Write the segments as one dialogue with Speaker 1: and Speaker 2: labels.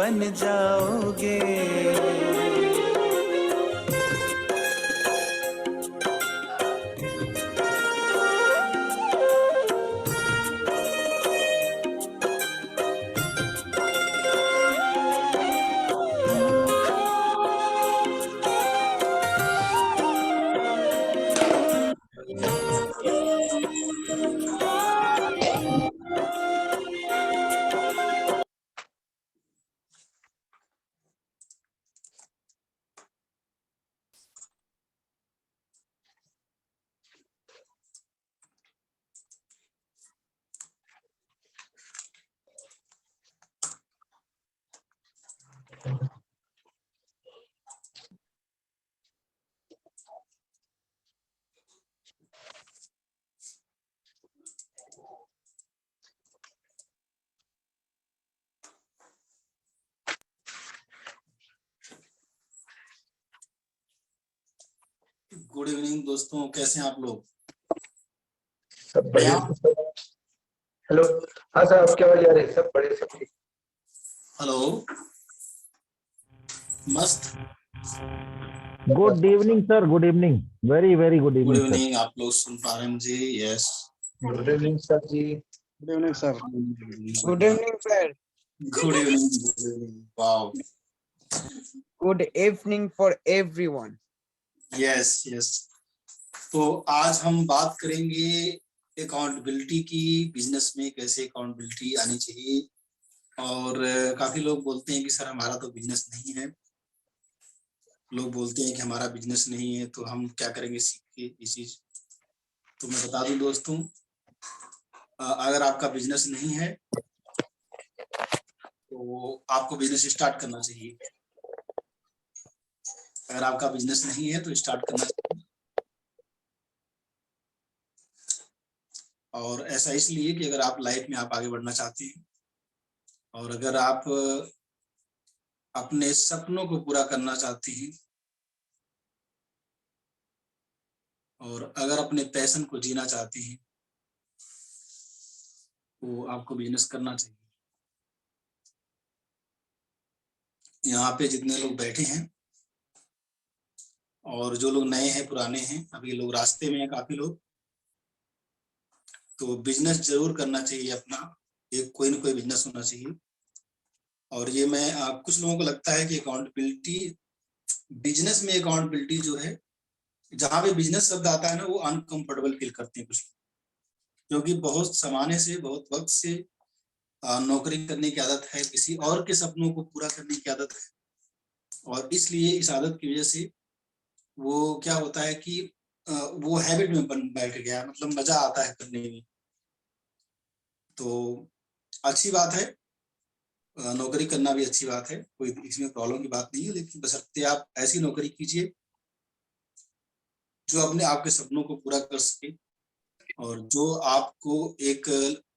Speaker 1: बन जाओगे।
Speaker 2: Good evening दोस्तों, कैसे हैं आप लोग?
Speaker 3: सब बढ़िया। हेलो, हाँ सर, आपकी आवाज आ रही है? सब बढ़िया, सब ठीक।
Speaker 2: हेलो, मस्त।
Speaker 4: Good evening sir, good evening, very very good
Speaker 2: good
Speaker 4: evening sir.
Speaker 2: Evening. आप लोग सुन पा रहे हैं मुझे? यस,
Speaker 3: गुड इवनिंग सर जी।
Speaker 5: Good evening sir.
Speaker 6: Good evening sir.
Speaker 2: Good evening, good evening. Wow,
Speaker 6: good evening for everyone.
Speaker 2: Yes yes. तो आज हम बात करेंगे अकाउंटेबिलिटी की। बिजनेस में कैसे अकाउंटेबिलिटी आनी चाहिए। और काफी लोग बोलते हैं कि सर हमारा तो बिजनेस नहीं है। लोग बोलते हैं कि हमारा बिजनेस नहीं है तो हम क्या करेंगे सीख के ये चीज। तो मैं बता दूं दोस्तों, अगर आपका बिजनेस नहीं है तो आपको बिजनेस स्टार्ट करना चाहिए। अगर आपका बिजनेस नहीं है तो स्टार्ट करना चाहिए। और ऐसा इसलिए कि अगर आप लाइफ में आप आगे बढ़ना चाहते हैं और अगर आप अपने सपनों को पूरा करना चाहते हैं और अगर अपने पैशन को जीना चाहते हैं तो आपको बिजनेस करना चाहिए। यहाँ पे जितने लोग बैठे हैं और जो लोग नए हैं पुराने हैं, अभी लोग रास्ते में हैं काफी लोग, तो बिजनेस जरूर करना चाहिए अपना। एक कोई ना कोई बिजनेस होना चाहिए। और ये मैं कुछ लोगों को लगता है कि अकाउंटेबिलिटी, बिजनेस में अकाउंटेबिलिटी जो है, जहां पे बिजनेस शब्द आता है ना, वो अनकंफर्टेबल फील करते हैं कुछ, क्योंकि बहुत जमाने से, बहुत वक्त से नौकरी करने की आदत है, किसी और के सपनों को पूरा करने की आदत है। और इसलिए इस आदत की वजह से वो क्या होता है कि वो हैबिट में बैठ गया, मतलब मजा आता है करने में। तो अच्छी बात है, नौकरी करना भी अच्छी बात है, कोई इसमें प्रॉब्लम की बात नहीं है, लेकिन बशर्ते आप ऐसी नौकरी कीजिए जो अपने आपके सपनों को पूरा कर सके और जो आपको एक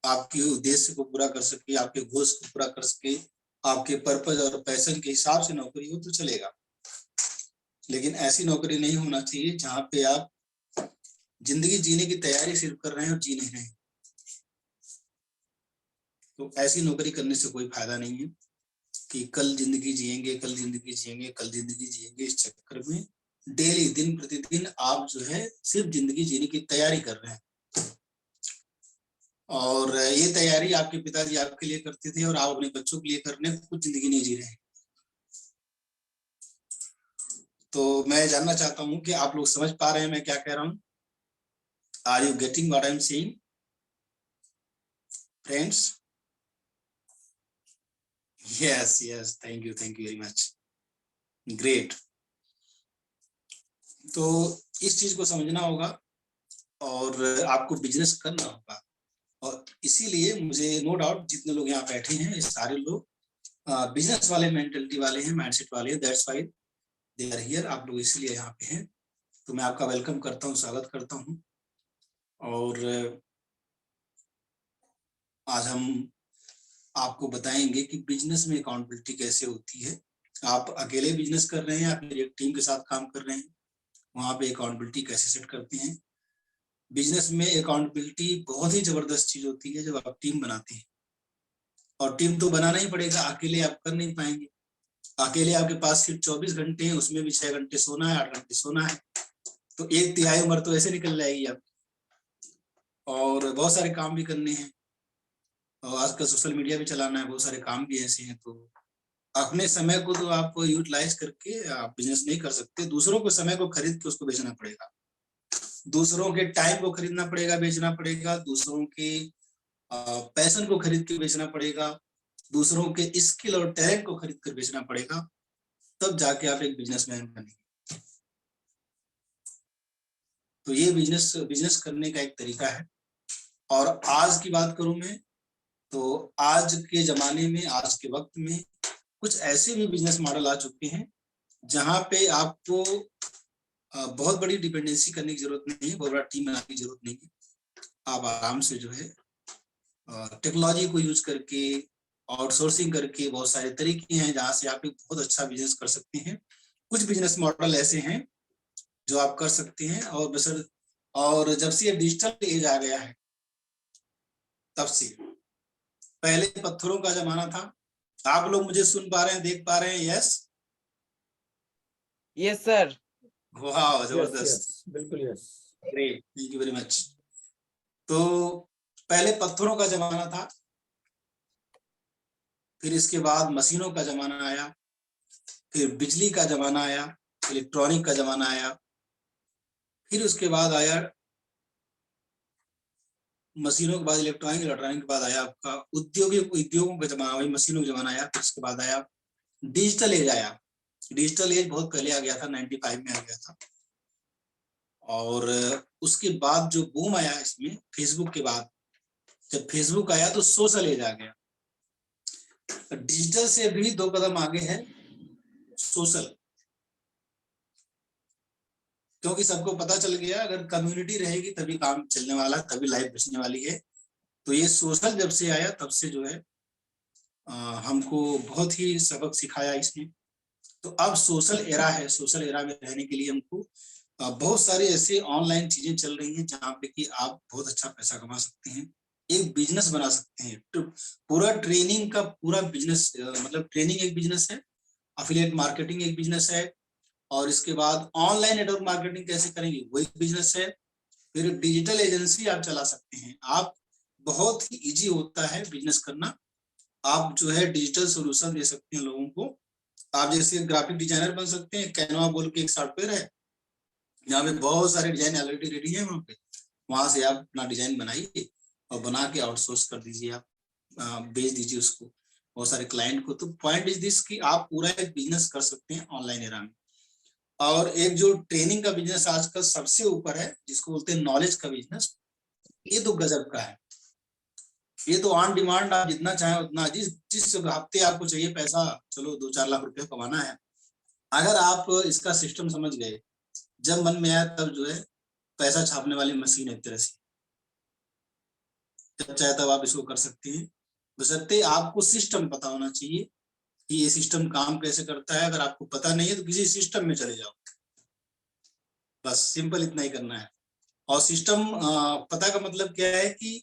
Speaker 2: आपके उद्देश्य को पूरा कर सके, आपके गोल्स को पूरा कर सके। आपके पर्पज और पैशन के हिसाब से नौकरी हो तो चलेगा, लेकिन ऐसी नौकरी नहीं होना चाहिए जहां पे आप जिंदगी जीने की तैयारी सिर्फ कर रहे हैं और जी नहीं रहे हैं। तो ऐसी नौकरी करने से कोई फायदा नहीं है कि कल जिंदगी जिएंगे, कल जिंदगी जिएंगे, कल जिंदगी जिएंगे। इस चक्कर में डेली दिन प्रतिदिन आप जो है सिर्फ जिंदगी जीने की तैयारी कर रहे हैं और ये तैयारी आपके पिताजी आपके लिए करते थे और आप अपने बच्चों के लिए करने खुद जिंदगी नहीं जी रहे हैं। तो मैं जानना चाहता हूं कि आप लोग समझ पा रहे हैं मैं क्या कह रहा हूं? Are you getting what I am saying friends? Yes yes, thank you very much, great. तो इस चीज को समझना होगा और आपको बिजनेस करना होगा। और इसीलिए मुझे नो डाउट जितने लोग यहाँ बैठे हैं ये सारे लोग बिजनेस वाले मेंटालिटी वाले हैं, माइंडसेट वाले हैं। That's why they are here. आप लोग इसलिए यहाँ पे हैं, तो मैं आपका वेलकम करता हूँ, स्वागत करता हूँ। और आज हम आपको बताएंगे कि बिजनेस में अकाउंटेबिलिटी कैसे होती है। आप अकेले बिजनेस कर रहे हैं या फिर एक टीम के साथ काम कर रहे हैं, वहां पे अकाउंटेबिलिटी कैसे सेट करते हैं। बिजनेस में अकाउंटेबिलिटी बहुत ही जबरदस्त चीज होती है जब आप टीम बनाते हैं और टीम तो बनाना ही पड़ेगा, अकेले आप कर नहीं पाएंगे। अकेले आपके पास सिर्फ 24 घंटे हैं, उसमें भी 6 घंटे सोना है, 8 घंटे सोना है, तो 1/3 उम्र तो ऐसे निकल जाएगी आप। और बहुत सारे काम भी करने हैं, और आजकल सोशल मीडिया भी चलाना है, बहुत सारे काम भी ऐसे हैं। तो अपने समय को तो आप यूटिलाइज करके आप बिजनेस नहीं कर सकते, दूसरों के समय को खरीद के उसको बेचना पड़ेगा, दूसरों के टाइम को खरीदना पड़ेगा, बेचना पड़ेगा, दूसरों के पैशन को खरीद के बेचना पड़ेगा, दूसरों के स्किल और टैलेंट को खरीद कर बेचना पड़ेगा, तब जाके आप एक बिजनेसमैन बनेंगे। तो ये बिजनेस करने का एक तरीका है। और आज की बात करूं मैं, तो आज के जमाने में, आज के वक्त में कुछ ऐसे भी बिजनेस मॉडल आ चुके हैं जहां पे आपको बहुत बड़ी डिपेंडेंसी करने की जरूरत नहीं है, बहुत बड़ा टीम बनाने की जरूरत नहीं है। आप आराम से जो है टेक्नोलॉजी को यूज करके, आउटसोर्सिंग करके, बहुत सारे तरीके हैं जहां से आप एक बहुत अच्छा बिजनेस कर सकते हैं। कुछ बिजनेस मॉडल ऐसे हैं जो आप कर सकते हैं। और जब से ये डिजिटल एज आ गया है, तब से, पहले पत्थरों का जमाना था। आप लोग मुझे सुन पा रहे हैं, देख पा रहे हैं? Yes
Speaker 6: Yes, sir.
Speaker 2: वाह, जबरदस्त,
Speaker 3: बिल्कुल yes.
Speaker 2: Great, thank you very much. तो पहले पत्थरों का जमाना था, फिर इसके बाद मशीनों का जमाना आया, फिर बिजली का जमाना आया, इलेक्ट्रॉनिक का जमाना आया, फिर उसके बाद आया मशीनों के बाद इलेक्ट्रॉनिक के बाद आया आपका उद्योगों का जमाना, वही मशीनों का जमाना आया। फिर उसके बाद आया डिजिटल एज आया। डिजिटल एज बहुत पहले आ गया था, 95 में आ गया था। और उसके बाद जो बूम आया इसमें फेसबुक के बाद, जब फेसबुक आया तो सोशल एज आ गया। डिजिटल से भी 2 कदम आगे है सोशल, क्योंकि सबको पता चल गया अगर कम्युनिटी रहेगी तभी काम चलने वाला, तभी लाइफ बचने वाली है। तो ये सोशल जब से आया तब से जो है हमको बहुत ही सबक सिखाया इसने। तो अब सोशल एरा है, सोशल एरा में रहने के लिए हमको बहुत सारे ऐसे ऑनलाइन चीजें चल रही हैं जहाँ पे कि आप बहुत अच्छा पैसा कमा सकते हैं, एक बिजनेस बना सकते हैं। तो पूरा ट्रेनिंग का पूरा बिजनेस, मतलब ट्रेनिंग एक बिजनेस है, एफिलिएट मार्केटिंग एक बिजनेस है, और इसके बाद ऑनलाइन नेटवर्क मार्केटिंग कैसे करेंगे वो एक बिजनेस है, फिर डिजिटल एजेंसी आप चला सकते हैं। आप बहुत ही इजी होता है बिजनेस करना। आप जो है डिजिटल सोल्यूशन दे सकते हैं लोगों को। आप जैसे ग्राफिक डिजाइनर बन सकते हैं, कैनवा बोल के एक सॉफ्टवेयर है, यहाँ पे बहुत सारे डिजाइन ऑलरेडी रेडी है वहाँ पे, वहां से आप अपना डिजाइन बनाइए और बना के आउटसोर्स कर दीजिए, आप बेच दीजिए उसको बहुत सारे क्लाइंट को। तो पॉइंट इज दिस कि आप पूरा एक बिजनेस कर सकते हैं ऑनलाइन एरा में। और एक जो ट्रेनिंग का बिजनेस आजकल सबसे ऊपर है, जिसको बोलते हैं नॉलेज का बिजनेस, ये तो गजब का है। ये तो ऑन डिमांड, आप जितना चाहें उतना, जिस हफ्ते आपको चाहिए पैसा, चलो 2-4 लाख रुपया कमाना है, अगर आप इसका सिस्टम समझ गए, जब मन में आया तब जो है पैसा छापने वाली मशीन है एक तरह से, जब चाहे तब आप इसको कर सकते हैं। बशर्ते आपको सिस्टम पता होना चाहिए कि ये सिस्टम काम कैसे करता है। अगर आपको पता नहीं है तो किसी सिस्टम में चले जाओ, बस सिंपल इतना ही करना है। और सिस्टम पता का मतलब क्या है कि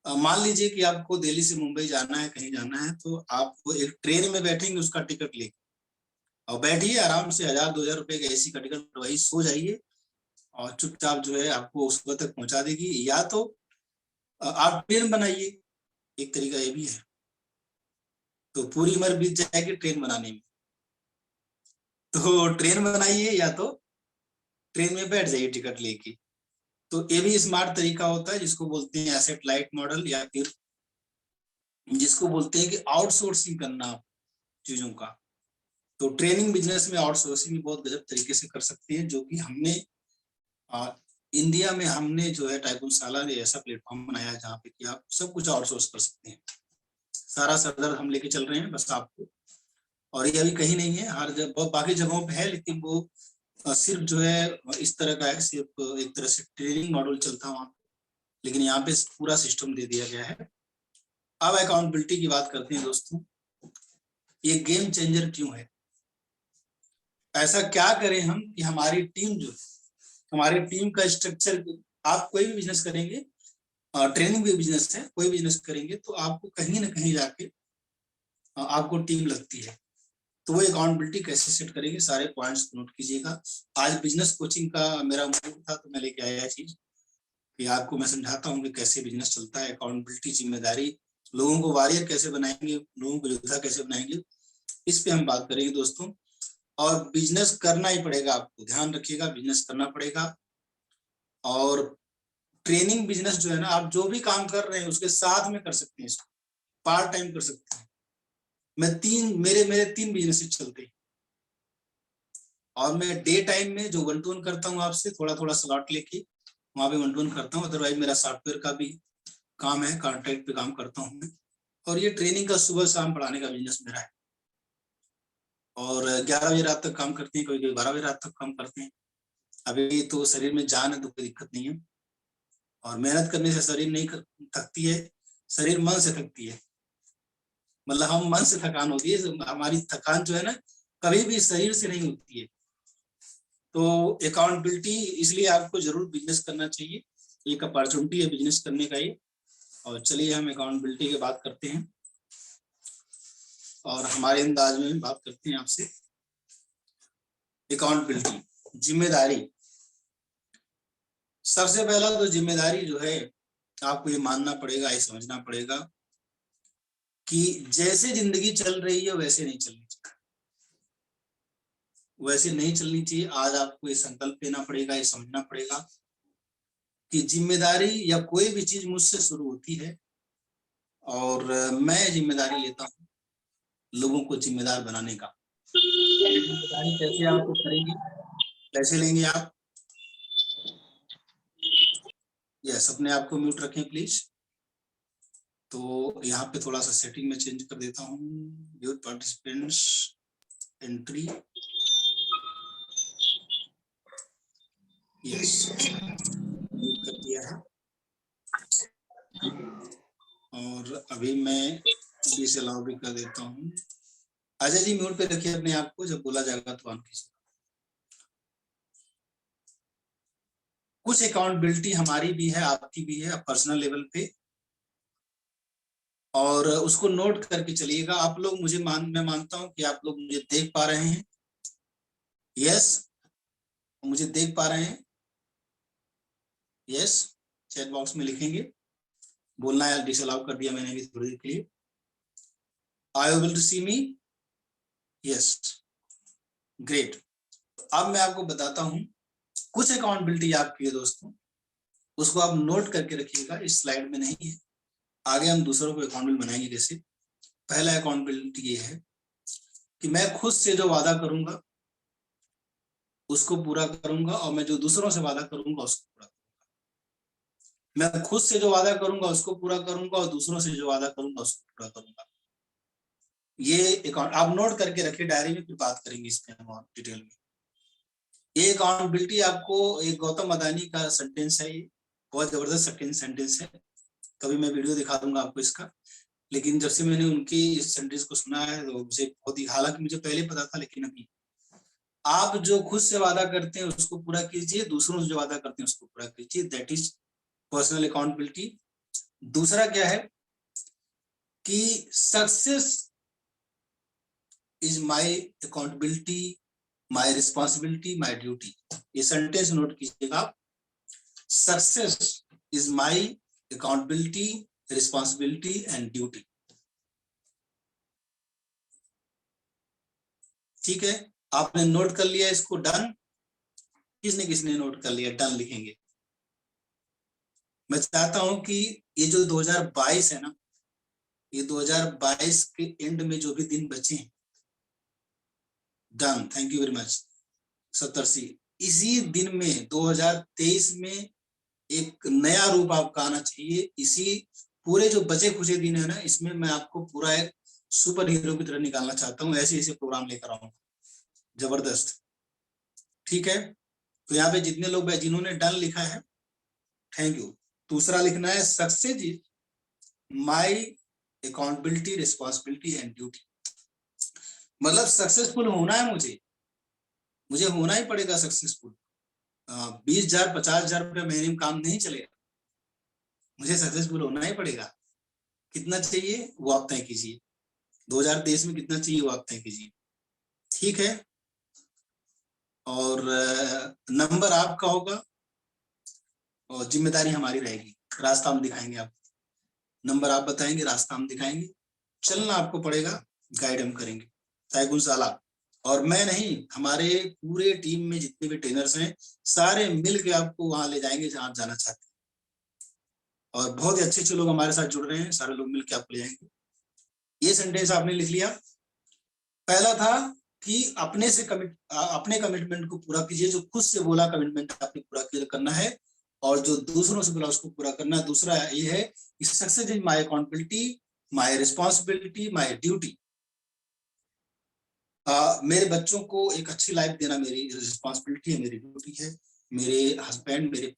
Speaker 2: मान लीजिए कि आपको दिल्ली से मुंबई जाना है, कहीं जाना है, तो आप एक ट्रेन में बैठेंगे, उसका टिकट लेके और बैठिए आराम से, 1000-2000 रुपए का एसी का टिकट, वही सो जाइए और चुपचाप जो है आपको उस वक्त तक पहुंचा देगी। या तो आप ट्रेन बनाइए, एक तरीका ये भी है। तो पूरी उम्र बीत जाएगी ट्रेन बनाने में, तो ट्रेन बनाइए या तो ट्रेन में बैठ जाइए टिकट लेके। तो ये भी स्मार्ट तरीका होता है, जिसको बोलते हैं एसेट लाइट मॉडल, या फिर जिसको बोलते हैं कि आउटसोर्सिंग करना चीजों का। तो ट्रेनिंग बिजनेस में आउटसोर्सिंग भी बहुत गजब तरीके से कर सकते हैं, जो कि हमने इंडिया में हमने जो है टाइकूनशाला ने ऐसा प्लेटफॉर्म बनाया है जहाँ पे कि आप सब कुछ आउटसोर्स कर सकते हैं। सारा सरदर्द हम लेके चल रहे हैं बस आपको। और ये अभी कहीं नहीं है, हर जगह, बाकी जगहों पे है, लेकिन वो सिर्फ जो है इस तरह का है, सिर्फ एक तरह से ट्रेनिंग मॉडल चलता है वहाँ पे, लेकिन यहाँ पे पूरा सिस्टम दे दिया गया है। अब अकाउंटेबिलिटी की बात करते हैं दोस्तों। ये गेम चेंजर क्यों है? ऐसा क्या करें हम कि हमारी टीम जो, हमारी टीम का स्ट्रक्चर, आप कोई भी बिजनेस करेंगे, ट्रेनिंग भी बिजनेस है, कोई बिजनेस करेंगे तो आपको कहीं ना कहीं जाके आपको टीम लगती है, तो वो अकाउंटेबिलिटी कैसे सेट करेंगे, सारे पॉइंट्स नोट कीजिएगा। आज बिजनेस कोचिंग का मेरा मूड था तो मैं लेके आया चीज कि आपको मैं समझाता हूँ कि कैसे बिजनेस चलता है, अकाउंटेबिलिटी, जिम्मेदारी, लोगों को वॉरियर कैसे बनाएंगे, लोगों को योद्धा कैसे बनाएंगे, इस पे हम बात करेंगे दोस्तों। और बिजनेस करना ही पड़ेगा, आपको ध्यान रखिएगा, बिजनेस करना पड़ेगा। और ट्रेनिंग बिजनेस जो है ना, आप जो भी काम कर रहे हैं उसके साथ में कर सकते हैं, इसको पार्ट टाइम कर सकते हैं। मेरे 3 बिजनेस चलते हैं, और मैं डे टाइम में जो 1 to 1 करता हूँ आपसे, थोड़ा थोड़ा स्लॉट लेके वहां पे 1 to 1 करता हूँ। अदरवाइज मेरा सॉफ्टवेयर का भी काम है, कॉन्ट्रैक्ट पे काम करता हूँ मैं। और ये ट्रेनिंग का सुबह शाम पढ़ाने का बिजनेस मेरा है। और 11 बजे रात तक काम करते हैं, कोई कोई 12 बजे रात तक काम करते हैं। अभी तो शरीर में जान है तो कोई दिक्कत नहीं है, और मेहनत करने से शरीर नहीं थकती है, शरीर मन से थकती है। मतलब हम मन से थकान होती है, हमारी थकान जो है ना कभी भी शरीर से नहीं होती है। तो अकाउंटेबिलिटी इसलिए आपको जरूर बिजनेस करना चाहिए, एक अपॉर्चुनिटी है बिजनेस करने का ये। और चलिए हम अकाउंटेबिलिटी की बात करते हैं, और हमारे अंदाज में बात करते हैं आपसे। अकाउंटेबिलिटी, जिम्मेदारी। सबसे पहला तो जिम्मेदारी जो है, आपको ये मानना पड़ेगा, ये समझना पड़ेगा कि जैसे जिंदगी चल रही है वैसे नहीं चलनी चाहिए, वैसे नहीं चलनी चाहिए। आज आपको ये संकल्प लेना पड़ेगा, ये समझना पड़ेगा कि जिम्मेदारी या कोई भी चीज मुझसे शुरू होती है, और मैं जिम्मेदारी लेता हूँ लोगों को जिम्मेदार बनाने का। जिम्मेदारी कैसे आपको करेंगे, कैसे लेंगे आप? यस, अपने आप को म्यूट रखें प्लीज। तो यहाँ पे थोड़ा सा सेटिंग में चेंज कर देता हूँ, youth participants entry. Yes, mute कर दिया है। और अभी मैं डिसअलाउ भी कर देता हूँ। अजय जी म्यूट पे रखिए अपने आप को, जब बोला जाएगा तो ऑन कीजिए। कुछ अकाउंटेबिलिटी हमारी भी है, आपकी भी है, पर्सनल लेवल पे, और उसको नोट करके चलिएगा। आप लोग मैं मानता हूं कि आप लोग मुझे देख पा रहे हैं। यस, मुझे देख पा रहे हैं। यस, चैट बॉक्स में लिखेंगे, बोलना है। डिसअलाउ कर दिया मैंने भी थोड़ी देर के लिए। Are you able to see me? Yes, great. अब मैं आपको बताता हूं कुछ अकाउंटेबिलिटी आपकी है दोस्तों, उसको आप नोट करके रखिएगा, इस स्लाइड में नहीं है। आगे हम दूसरों को अकाउंटेबल बनाएंगे। जैसे पहला अकाउंटेबिलिटी ये है कि मैं खुद से जो वादा करूंगा उसको पूरा करूंगा, और मैं जो दूसरों से वादा करूंगा उसको पूरा करूंगा। मैं खुद से जो वादा करूंगा उसको पूरा करूंगा, और दूसरों से जो वादा करूंगा उसको पूरा करूंगा। ये अकाउंट आप नोट करके रखिए डायरी में, फिर बात करेंगे इस पे हम और डिटेल में। ये अकाउंटेबिलिटी आपको एक गौतम अदानी का सेंटेंस है, ये बहुत जबरदस्त सेंटेंस है। कभी मैं वीडियो दिखा दूंगा आपको इसका। लेकिन जब से मैंने उनकी इस सेंटेंस को सुना है तो मुझे बहुत ही, हालांकि मुझे पहले पता था, लेकिन अभी आप जो खुद से वादा करते हैं उसको पूरा कीजिए, दूसरों से जो वादा करते हैं उसको पूरा कीजिए। That is personal accountability. दूसरा क्या है कि success is my accountability, my responsibility, my duty. ये सेंटेंस नोट कीजिएगा आप। Success is my accountability, responsibility and duty. ठीक है, आपने नोट कर लिया इसको, डन? किसने किसने नोट कर लिया? डन लिखेंगे। मैं चाहता हूं कि ये जो 2022 है ना, ये 2022 के एंड में जो भी दिन बचे हैं, done, thank you very much Saptarshi. इसी दिन में 2023 में एक नया रूप आपका आना चाहिए। इसी पूरे जो बचे खुचे दिन है ना, इसमें मैं आपको पूरा एक सुपर हीरो की तरह निकालना चाहता हूँ। ऐसे ऐसे प्रोग्राम लेकर आऊंगा, जबरदस्त। ठीक है, तो यहाँ पे जितने लोग जिन्होंने डन लिखा है, थैंक यू। दूसरा लिखना है success is my accountability, responsibility and duty. मतलब सक्सेसफुल होना है मुझे होना ही पड़ेगा सक्सेसफुल। 20,000 50,000 रुपये महीने में काम नहीं चलेगा, मुझे सक्सेसफुल होना ही पड़ेगा। कितना चाहिए वो आप तय कीजिए। 2023 में कितना चाहिए वो आप तय कीजिए, ठीक है। और नंबर आपका होगा और जिम्मेदारी हमारी रहेगी, रास्ता हम दिखाएंगे आपको। नंबर आप बताएंगे, रास्ता हम दिखाएंगे, चलना आपको पड़ेगा, गाइड हम करेंगे। तयगुन साला और मैं नहीं, हमारे पूरे टीम में जितने भी ट्रेनर्स हैं सारे मिल के आपको वहां ले जाएंगे जहां आप जाना चाहते हैं। और बहुत ही अच्छे अच्छे लोग हमारे साथ जुड़ रहे हैं, सारे लोग मिलकर आपको ले जाएंगे। ये सेंटेंस आपने लिख लिया। पहला था कि अपने कमिटमेंट को पूरा कीजिए, जो खुद से बोला कमिटमेंट आपने पूरा करना है, और जो दूसरों से बोला उसको पूरा करना है। दूसरा ये है कि success is my accountability, my responsibility, my duty. मेरे बच्चों को एक अच्छी लाइफ देना मेरी रिस्पॉन्सिबिलिटी है, मेरी ड्यूटी है। मेरे हस्बैंड, मेरे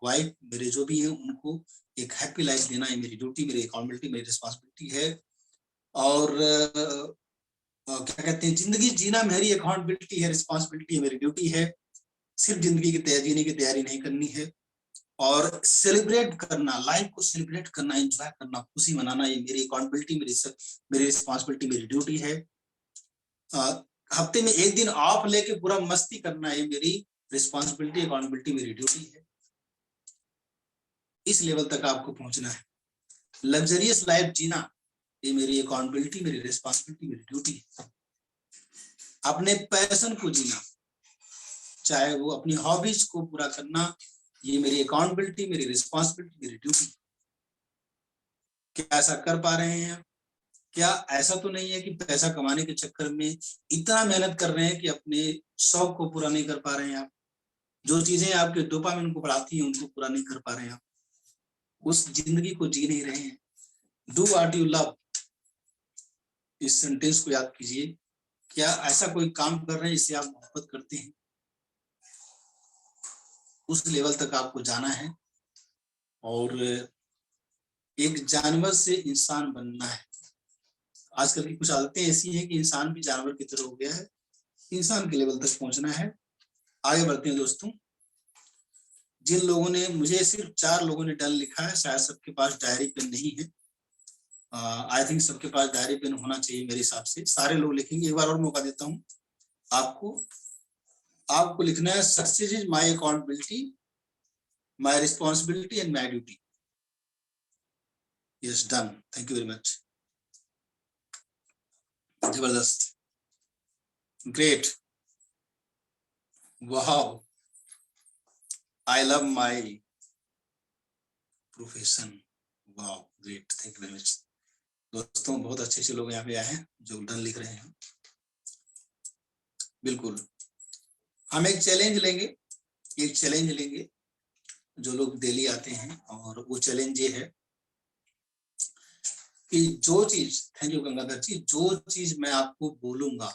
Speaker 2: वाइफ, मेरे जो भी हैं उनको एक हैप्पी लाइफ देना है मेरी ड्यूटी, मेरी अकाउंटेबिलिटी, मेरी रिस्पॉन्सिबिलिटी है। और क्या कहते हैं, जिंदगी जीना मेरी अकाउंटेबिलिटी है, रिस्पॉन्सिबिलिटी है, मेरी ड्यूटी है। सिर्फ जिंदगी की जीने की तैयारी नहीं करनी है, और सेलिब्रेट करना, लाइफ को सेलिब्रेट करना, एंजॉय करना, खुशी मनाना, ये मेरी अकाउंटेबिलिटी, मेरी रिस्पॉन्सिबिलिटी, मेरी ड्यूटी है। हफ्ते में एक दिन ऑफ लेके पूरा मस्ती करना, ये मेरी रिस्पॉन्सिबिलिटी, अकाउंटेबिलिटी, मेरी ड्यूटी है। इस लेवल तक आपको पहुंचना है। लग्जरियस लाइफ जीना, ये मेरी अकाउंटेबिलिटी, मेरी रिस्पॉन्सिबिलिटी, मेरी ड्यूटी है। अपने पैशन को जीना, चाहे वो अपनी हॉबीज को पूरा करना, ये मेरी अकाउंटेबिलिटी, मेरी रिस्पॉन्सिबिलिटी, मेरी ड्यूटी। क्या ऐसा कर पा रहे हैं? क्या ऐसा तो नहीं है कि पैसा कमाने के चक्कर में इतना मेहनत कर रहे हैं कि अपने शौक को पूरा नहीं कर पा रहे हैं आप? जो चीजें आपके डोपामिन को बढ़ाती हैं उनको पूरा नहीं कर पा रहे हैं आप, उस जिंदगी को जी नहीं रहे हैं। डू व्हाट यू लव, इस सेंटेंस को याद कीजिए। क्या ऐसा कोई काम कर रहे हैं जिससे आप मोहब्बत करते हैं? उस लेवल तक आपको जाना है, और एक जानवर से इंसान बनना है। आजकल की कुछ आदतें ऐसी हैं कि इंसान भी जानवर की तरह हो गया है, इंसान के लेवल तक पहुंचना है। आगे बढ़ते हैं दोस्तों। जिन लोगों ने, मुझे सिर्फ 4 लोगों ने डन लिखा है, शायद सबके पास डायरी पेन नहीं है। आई थिंक सबके पास डायरी पेन होना चाहिए मेरे हिसाब से। सारे लोग लिखेंगे, एक बार और मौका देता हूँ आपको लिखना है, success is my accountability, my responsibility and my duty. Yes, done, thank you very much. जबरदस्त, great, wow, I love my profession, wow, great, thank you very much. दोस्तों बहुत अच्छे अच्छे लोग यहाँ पे आए हैं जो डन लिख रहे हैं। बिल्कुल, हम एक चैलेंज लेंगे, जो लोग डेली आते हैं, और वो चैलेंज ये है कि जो चीज, थैंक यू गंगाधर जी, जो चीज मैं आपको बोलूंगा,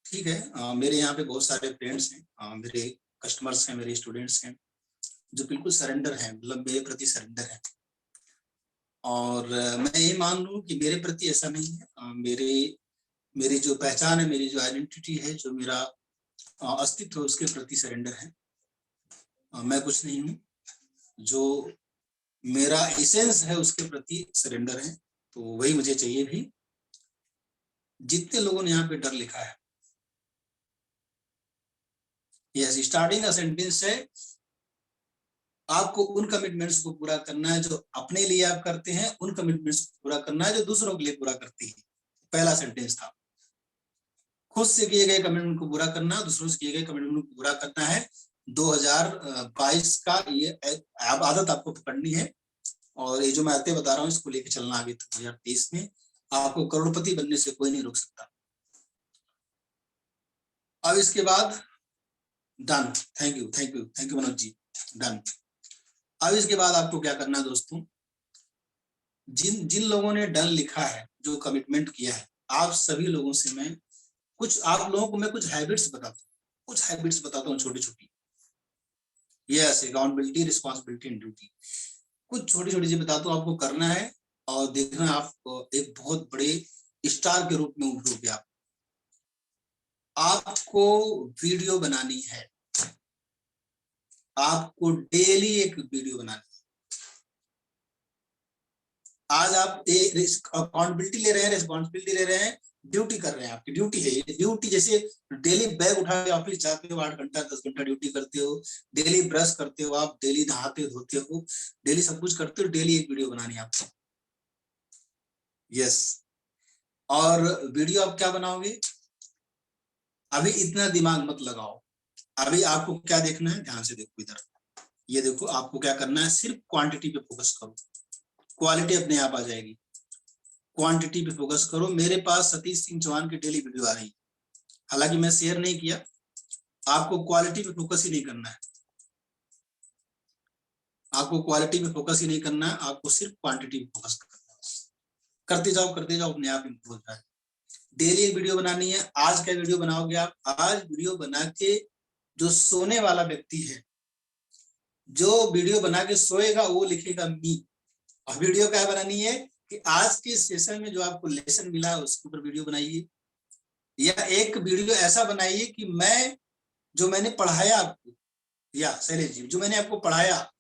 Speaker 2: ठीक है। मेरे यहाँ पे बहुत सारे फ्रेंड्स हैं, मेरे कस्टमर्स हैं, मेरे स्टूडेंट्स हैं, जो बिल्कुल सरेंडर हैं, मतलब मेरे प्रति सरेंडर है। और मैं ये मान लूं कि मेरे प्रति ऐसा नहीं है। मेरी जो पहचान है, मेरी जो आइडेंटिटी है, जो मेरा अस्तित्व है, उसके प्रति सरेंडर है। मैं कुछ नहीं हूँ, जो मेरा एसेंस है उसके प्रति सरेंडर है। तो वही मुझे चाहिए भी। जितने लोगों ने यहाँ पे डर लिखा है, यस, स्टार्टिंग का सेंटेंस है, आपको उन कमिटमेंट्स को पूरा करना है जो अपने लिए आप करते हैं, उन कमिटमेंट्स को पूरा करना है जो दूसरों के लिए पूरा करती है। पहला सेंटेंस था, खुद से किए गए कमिटमेंट को पूरा करना, दूसरों से किए गए कमिटमेंट को पूरा करना है। 2022 का ये आदत आपको पकड़नी है, और ये जो मैं आते बता रहा हूँ इसको लेके चलना आगे 2023 में। आपको करोड़पति बनने से कोई नहीं रोक सकता। अब इसके बाद done, thank you Manoj ji, done. अब इसके बाद आपको क्या करना है दोस्तों, जिन लोगों ने डन लिखा है, जो कमिटमेंट किया है, आप सभी लोगों से मैं आप लोगों को मैं कुछ हैबिट्स बताता हूँ, छोटी छोटी। Yes, accountability, responsibility and duty, कुछ छोटी छोटी चीजें बताता हूँ, आपको करना है, और देखना आप एक बहुत बड़े स्टार के रूप में उभरोगे। आपको वीडियो बनानी है, आपको डेली एक वीडियो बनानी है। आज आप अकाउंटेबिलिटी ले रहे हैं, रिस्पॉन्सिबिलिटी ले रहे हैं, ड्यूटी कर रहे हैं, आपकी ड्यूटी है ये। ड्यूटी जैसे डेली बैग उठा के ऑफिस जाते हो, 8 घंटा 10 घंटा ड्यूटी करते हो, डेली ब्रश करते हो, आप डेली नहाते धोते हो, डेली सब कुछ करते हो, डेली एक वीडियो बनानी है आपको। यस, और वीडियो आप क्या बनाओगे? अभी इतना दिमाग मत लगाओ, अभी आपको क्या देखना है, ध्यान से देखो इधर, ये देखो आपको क्या करना है, सिर्फ क्वांटिटी पे फोकस करो, क्वालिटी अपने आप आ जाएगी। क्वांटिटी पे फोकस करो। मेरे पास सतीश सिंह चौहान की डेली वीडियो आ रही है, हालांकि मैं शेयर नहीं किया। आपको क्वालिटी पे फोकस ही नहीं करना है, आपको क्वालिटी पे फोकस ही नहीं करना है, आपको सिर्फ क्वांटिटी पे फोकस करना है। करते जाओ, अपने आप इम्प्रूव होता है। डेली एक वीडियो बनानी है। आज क्या वीडियो बनाओगे आप? आज वीडियो बना के जो सोने वाला व्यक्ति है, जो वीडियो बना के सोएगा वो लिखेगा मी। और वीडियो क्या बनानी है कि आज के सेशन में जो आपको लेसन मिला है उसके ऊपर वीडियो बनाइए, या एक वीडियो ऐसा बनाइए कि मैंने पढ़ाया आपको, या शैलेश जी जो मैंने आपको पढ़ाया,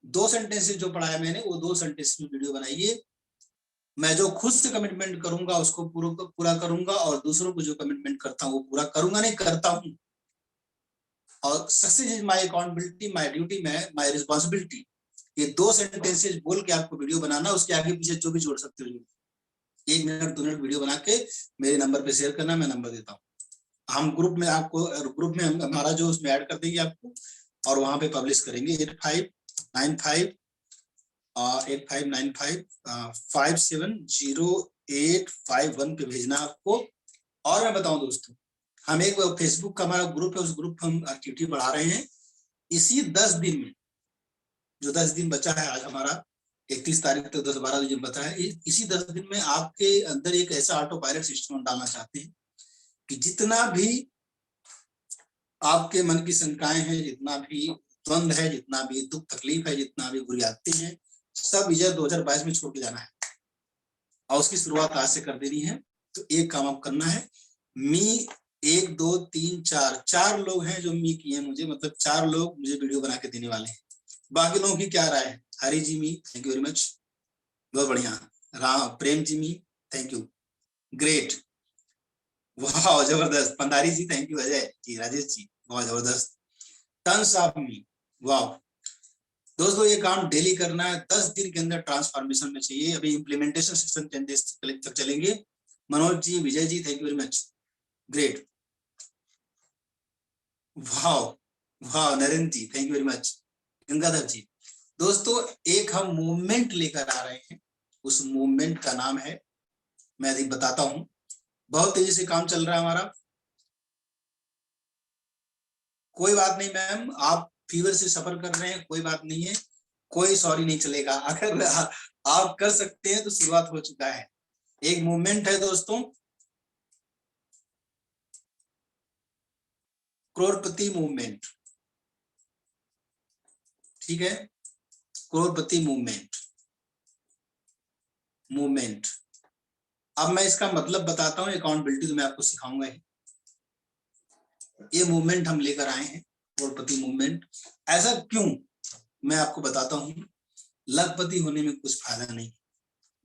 Speaker 2: 2 सेंटेंसेस जो पढ़ाया मैंने, वो 2 सेंटेंस में वीडियो बनाइए। मैं जो खुद से कमिटमेंट करूंगा उसको पूरा करूंगा, और दूसरों को जो कमिटमेंट करता हूँ वो पूरा करूंगा, नहीं करता हूँ। और success is my accountability, my duty, my responsibility, ये 2 सेंटेंसेस बोल के आपको वीडियो बनाना। उसके आगे पीछे जो भी जोड़ सकते हो, 1 मिनट 2 मिनट वीडियो बना के मेरे नंबर पे शेयर करना, मैं नंबर देता हूँ। हम ग्रुप में हमारा जो उसमें ऐड कर देंगे आपको, और वहां पे पब्लिश करेंगे। 8595570851 पे भेजना आपको। और मैं बताऊं दोस्तों, हम एक फेसबुक का हमारा ग्रुप है, उस ग्रुप हम एक्टिविटी बढ़ा रहे हैं। इसी 10 दिन में, जो 10 दिन बचा है, आज हमारा 31 तारीख तक 10-12 दिन बचा है, इसी 10 दिन में आपके अंदर एक ऐसा ऑटो पायलट सिस्टम डालना चाहते हैं कि जितना भी आपके मन की शंकाएं हैं, जितना भी द्वंद है, जितना भी दुख तकलीफ है, जितना भी बुरी आदतें हैं, सब विजय 2022 में छोड़ के जाना है, और उसकी शुरुआत आज से कर देनी है। तो एक काम आप करना है, मी 1 2 3 4 लोग हैं जो मी किए मुझे, मतलब 4 लोग मुझे वीडियो बना के देने वाले हैं। बाकी लोगों की क्या राय है? हरी जी मी, थैंक यू वेरी मच, बहुत बढ़िया। राम प्रेम जी मी, थैंक यू, ग्रेट, वाह जबरदस्त। पंडारी जी थैंक यू, अजय जी, राजेश जी बहुत जबरदस्त, टन्स ऑफ मी, वाह। दोस्तों ये काम डेली करना है, 10 दिन के अंदर ट्रांसफॉर्मेशन में चाहिए। अभी इम्प्लीमेंटेशन सेशन 10 डेज तक चलेंगे। Manoj ji, Vijay ji thank you very much, great, वाह वाह। Narendra ji thank you very much, Gangadhar ji. दोस्तों एक हम मूवमेंट लेकर आ रहे हैं, उस मूवमेंट का नाम है, मैं अभी बताता हूं। बहुत तेजी से काम चल रहा है हमारा। कोई बात नहीं मैम, आप फीवर से सफर कर रहे हैं, कोई बात नहीं है, कोई सॉरी नहीं चलेगा। अगर आप कर सकते हैं तो शुरुआत हो चुका है। एक मूवमेंट है दोस्तों, करोड़पति मूवमेंट, ठीक है, करोड़पति मूवमेंट। अब मैं इसका मतलब बताता हूँ, अकाउंटेबिलिटी तो मैं आपको सिखाऊंगा ही। ये मूवमेंट हम लेकर आए हैं, करोड़पति मूवमेंट। ऐसा क्यों, मैं आपको बताता हूँ। लखपति होने में कुछ फायदा नहीं।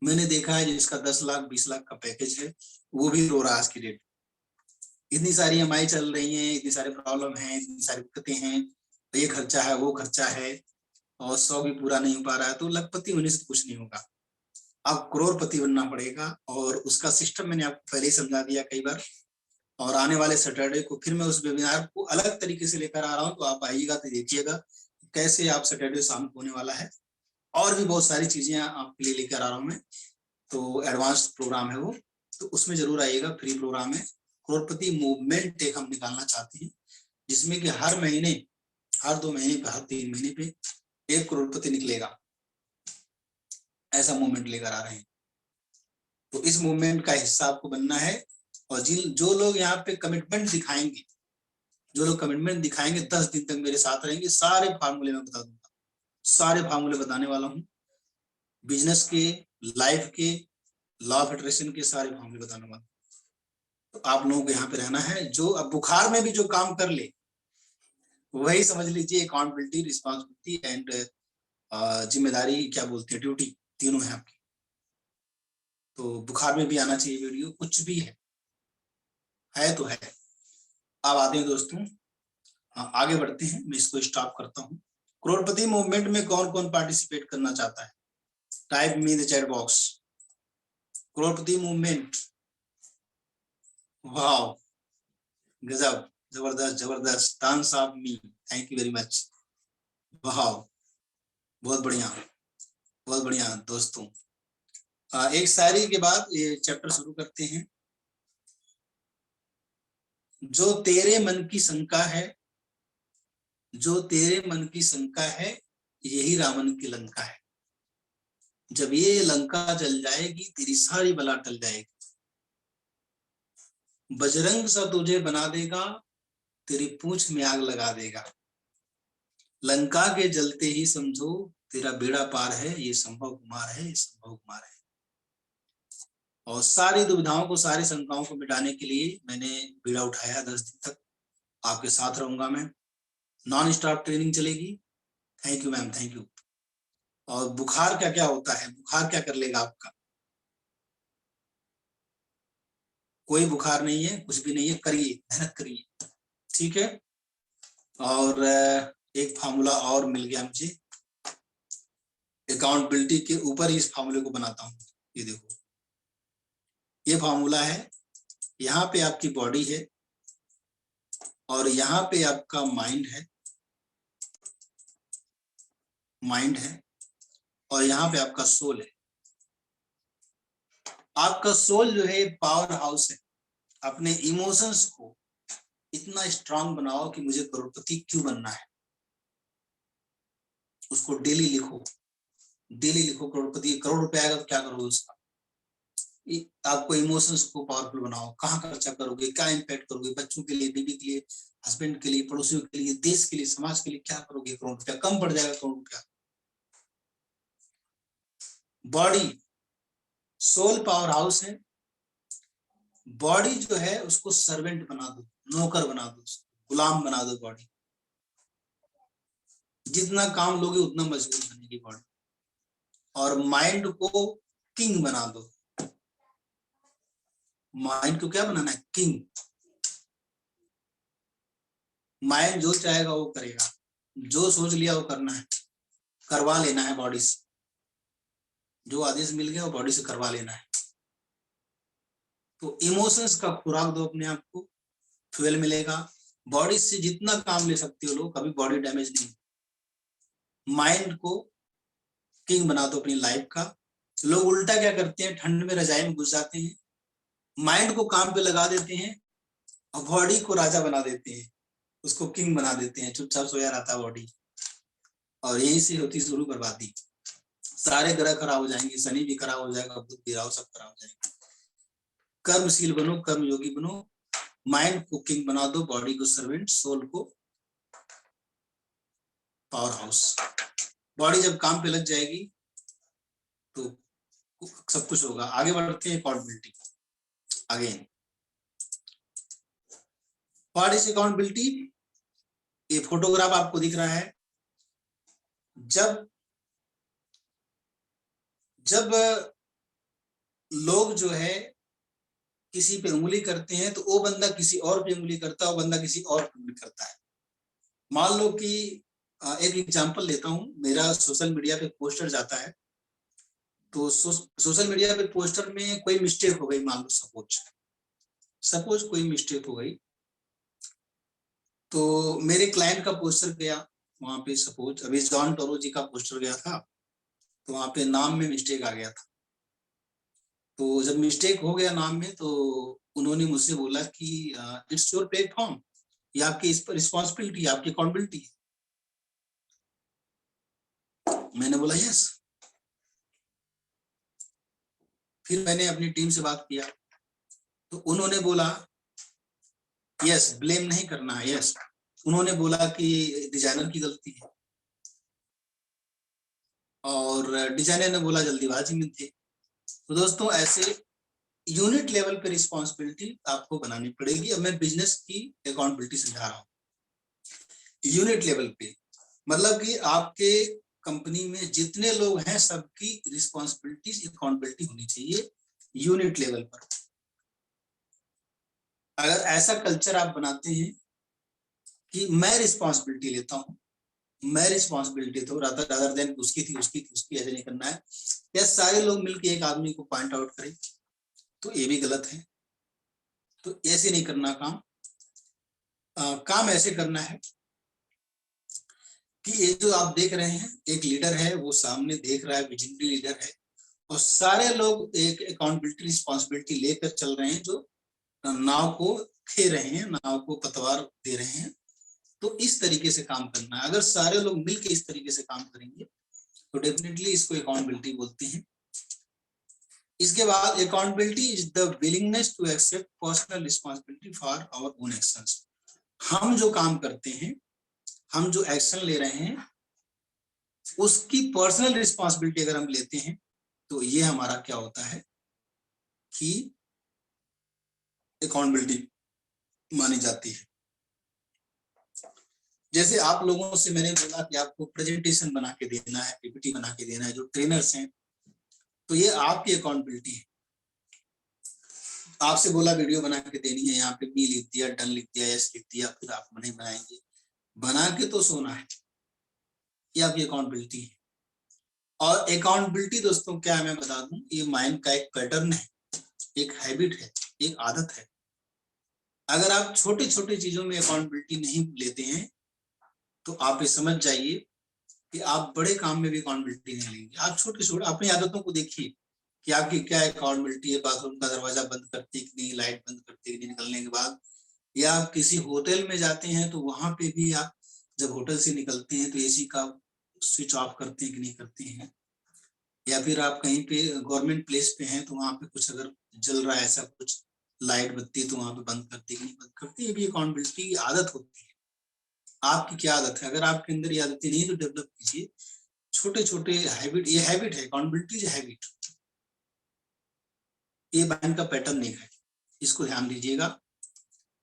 Speaker 2: मैंने देखा है जिसका 10 लाख 20 लाख का पैकेज है, वो भी रो रहा है आज की डेट। इतनी सारी EMI चल रही हैं, इतनी सारी प्रॉब्लम है, इतनी सारी दिक्कतें हैं, ये खर्चा है, वो खर्चा है, और 100 भी पूरा नहीं हो पा रहा है। तो लखपति होने से कुछ नहीं होगा, आप करोड़पति बनना पड़ेगा। और उसका सिस्टम मैंने आपको पहले ही समझा दिया कई बार। और आने वाले सैटरडे को फिर मैं उस वेबिनार को अलग तरीके से लेकर आ रहा हूँ, तो आप आइएगा तो देखिएगा कैसे आप सैटरडे शाम को होने वाला है। और भी बहुत सारी चीजें आपके लिए लेकर आ रहा हूँ मैं, तो एडवांस प्रोग्राम है वो, तो उसमें जरूर आइएगा, फ्री प्रोग्राम है। करोड़पति मूवमेंट एक हम निकालना चाहते हैं, जिसमें कि हर महीने, हर 2 महीने पे, हर 3 महीने पे 1 करोड़पति निकलेगा, ऐसा मूवमेंट लेकर आ रहे हैं। तो इस मूवमेंट का हिस्सा आपको बनना है। और जो लोग यहाँ पे कमिटमेंट दिखाएंगे, जो लोग कमिटमेंट दिखाएंगे, 10 दिन तक मेरे साथ रहेंगे, सारे फार्मूले मैं बता दूंगा, सारे फार्मूले बताने वाला हूँ, बिजनेस के, लाइफ के, लॉ ऑफ अट्रैक्शन के सारे फार्मूले बताने वाला। तो आप लोगों को यहाँ पे रहना है। जो अब बुखार में भी जो काम कर ले वही समझ लीजिए अकाउंटेबिलिटी, रिस्पॉन्सिबिलिटी एंड जिम्मेदारी, क्या बोलते हैं, ड्यूटी, तीनों है आपकी। तो बुखार में भी आना चाहिए वीडियो, कुछ भी है तो है। अब आते हैं दोस्तों, आगे बढ़ते हैं, मैं इसको स्टॉप करता हूँ। करोड़पति मूवमेंट में कौन कौन पार्टिसिपेट करना चाहता है? Type me in the chat box. Crorepati movement, wow, गजब, जबरदस्त जबरदस्त, dance of me, thank you very much, wow, बहुत बढ़िया दोस्तों। एक शायरी के बाद ये चैप्टर शुरू करते हैं। जो तेरे मन की शंका है, जो तेरे मन की शंका है, यही रावण की लंका है। जब ये लंका जल जाएगी, तेरी सारी बला टल जाएगी। बजरंग सा तुझे बना देगा, तेरी पूंछ में आग लगा देगा। लंका के जलते ही समझो, तेरा बेड़ा पार है, ये संभव कुमार है, ये संभव कुमार है। और सारी दुविधाओं को, सारी शंकाओं को मिटाने के लिए मैंने बीड़ा उठाया। 10 दिन तक आपके साथ रहूंगा मैं, नॉन स्टॉप ट्रेनिंग चलेगी। Thank you ma'am, thank you. और बुखार क्या क्या होता है, बुखार क्या कर लेगा आपका? कोई बुखार नहीं है, कुछ भी नहीं है, करिए, मेहनत करिए, ठीक है। और एक फार्मूला और मिल गया मुझे, अकाउंटेबिलिटी के ऊपर ही इस फार्मूले को बनाता हूँ। ये देखो, ये फार्मूला है, यहाँ पे आपकी बॉडी है और यहाँ पे आपका माइंड है और यहाँ पे आपका सोल है। आपका सोल जो है पावर हाउस है। अपने इमोशंस को इतना स्ट्रांग बनाओ कि मुझे करोड़पति क्यों बनना है, उसको डेली लिखो, डेली लिखो। करोड़पति, करोड़ रुपए आएगा तो क्या करोगे उसका? आपको इमोशंस को पावरफुल बनाओ, कहाँ खर्चा करोगे, क्या इम्पैक्ट करोगे, बच्चों के लिए, बीवी के लिए, हस्बैंड के लिए, पड़ोसियों के लिए, देश के लिए, समाज के लिए क्या करोगे? करोड़ रुपया कम पड़ जाएगा, करोड़ रुपया। बॉडी, सोल पावर हाउस है। बॉडी जो है उसको सर्वेंट बना दो, नौकर बना दो, गुलाम बना दो बॉडी। जितना काम लोगे उतना मजबूत बनेगी बॉडी। और माइंड को किंग बना दो। माइंड को क्या बनाना है? किंग। माइंड जो चाहेगा वो करेगा, जो सोच लिया वो करना है, करवा लेना है बॉडी से। जो आदेश मिल गया वो बॉडी से करवा लेना है। तो इमोशंस का खुराक दो अपने आप को, फ्यूल मिलेगा। बॉडी से जितना काम ले सकते हो लोग, कभी बॉडी डैमेज नहीं। माइंड को किंग बना दो अपनी लाइफ का। लोग उल्टा क्या करते हैं, ठंड में रजाई में घुस जाते हैं, माइंड को काम पे लगा देते हैं और बॉडी को राजा बना देते हैं, उसको किंग बना देते हैं, चुपचाप सोया रहता है बॉडी। और यही से होती शुरू बर्बादी। सारे ग्रह खराब हो जाएंगे, शनि भी खराब हो जाएगा, बुध भी, राहु, सब खराब हो जाएंगे। कर्मशील बनो, कर्म योगी बनो। माइंड को किंग बना दो, बॉडी को सर्वेंट, सोल को पावर हाउस। बॉडी जब काम पे लग जाएगी तो सब कुछ होगा। आगे बढ़ते हैं, accountability. Again what is accountability? ये फोटोग्राफ आपको दिख रहा है। जब लोग जो है किसी पे उंगली करते हैं तो वो बंदा किसी और पे उंगली करता है, वो बंदा किसी और पे उंगली करता है। मान लो कि एक एग्जांपल लेता हूं, मेरा सोशल मीडिया पे पोस्टर जाता है, तो सोशल मीडिया पे पोस्टर में कोई मिस्टेक हो गई, मान लो सपोज कोई मिस्टेक हो गई, तो मेरे क्लाइंट का पोस्टर गया वहां पे, सपोज अभी जॉन टोरो जी का पोस्टर गया था, तो वहां पे नाम में मिस्टेक आ गया था। तो जब मिस्टेक हो गया नाम में, तो उन्होंने मुझसे बोला कि इट्स योर प्लेटफॉर्म, ये आपकी इस पर रिस्पॉन्सिबिलिटी, आपकी अकाउंटेबिलिटी है। मैंने बोला यस। फिर मैंने अपनी टीम से बात किया, तो उन्होंने बोला यस, ब्लेम नहीं करना है, यस। उन्होंने बोला कि डिजाइनर की गलती है, और डिजाइनर ने बोला जल्दीबाजी में थे। तो दोस्तों ऐसे यूनिट लेवल पे रिस्पॉन्सिबिलिटी आपको बनानी पड़ेगी। अब मैं बिजनेस की अकाउंटेबिलिटी समझा रहा हूँ। यूनिट लेवल पे मतलब कि आपके कंपनी में जितने लोग हैं सबकी रिस्पॉन्सिबिलिटी, अकाउंटेबिलिटी होनी चाहिए। यूनिट लेवल पर। अगर ऐसा कल्चर आप बनाते हैं कि मैं रिस्पॉन्सिबिलिटी लेता हूं, मैं रिस्पॉन्सिबिलिटी तो रादर देन उसकी ऐसे नहीं करना है, या सारे लोग मिलकर एक आदमी को पॉइंट आउट करें, तो ये भी गलत है। तो ऐसे नहीं करना काम। काम ऐसे करना है कि ये जो आप देख रहे हैं, एक लीडर है, वो सामने देख रहा है, विजनरी लीडर है, और सारे लोग एक अकाउंटेबिलिटी रिस्पॉन्सिबिलिटी लेकर चल रहे हैं, जो नाव को खे रहे हैं, नाव को पतवार दे रहे हैं। तो इस तरीके से काम करना है। अगर सारे लोग मिलकर इस तरीके से काम करेंगे तो डेफिनेटली इसको अकाउंटेबिलिटी बोलते हैं। इसके बाद accountability is the willingness to accept personal responsibility for our own actions. हम जो काम करते हैं, हम जो एक्शन ले रहे हैं, उसकी पर्सनल रिस्पॉन्सिबिलिटी अगर हम लेते हैं तो ये हमारा क्या होता है कि अकाउंटेबिलिटी मानी जाती है। जैसे आप लोगों से मैंने बोला कि आपको प्रेजेंटेशन बना के देना है, पीपीटी बना के देना है, जो ट्रेनर्स हैं, तो ये आपकी अकाउंटेबिलिटी है। आपसे बोला वीडियो बना के देनी है, यहाँ पे बी लिख दिया, डन लिख दिया, यस लिख दिया, फिर आप नहीं बनाएंगे, बना के तो सोना है, ये आपकी अकाउंटेबिलिटी है। और अकाउंटेबिलिटी दोस्तों क्या है मैं बता दूं, ये माइंड का एक पैटर्न है, एक हैबिट है, एक आदत है। अगर आप छोटे छोटे चीजों में अकाउंटेबिलिटी नहीं लेते हैं तो आप ये समझ जाइए कि आप बड़े काम में भी अकाउंटेबिलिटी नहीं लेंगे। आप छोटे छोटे अपनी आदतों को देखिए कि आपकी क्या अकाउंटेबिलिटी है। बाथरूम का दरवाजा बंद करते कि नहीं, लाइट बंद करते कि नहीं निकलने के बाद, या आप किसी होटल में जाते हैं तो वहां पे भी आप जब होटल से निकलते हैं तो एसी का स्विच ऑफ करते हैं कि नहीं करते हैं, या फिर आप कहीं पे गवर्नमेंट प्लेस पे हैं तो वहां पे कुछ अगर जल रहा है ऐसा कुछ लाइट बत्ती तो वहां पे बंद करते कि नहीं बंद करते। ये भी अकाउंटेबिलिटी की आदत होती है। आपकी क्या आदत है? अगर आपके अंदर ये आदतें नहीं तो डेवलप कीजिए छोटे छोटे हैबिट। ये हैबिट है, अकाउंटेबिलिटी जो हैबिट, ये माइंड का पैटर्न नहीं है, इसको ध्यान दीजिएगा।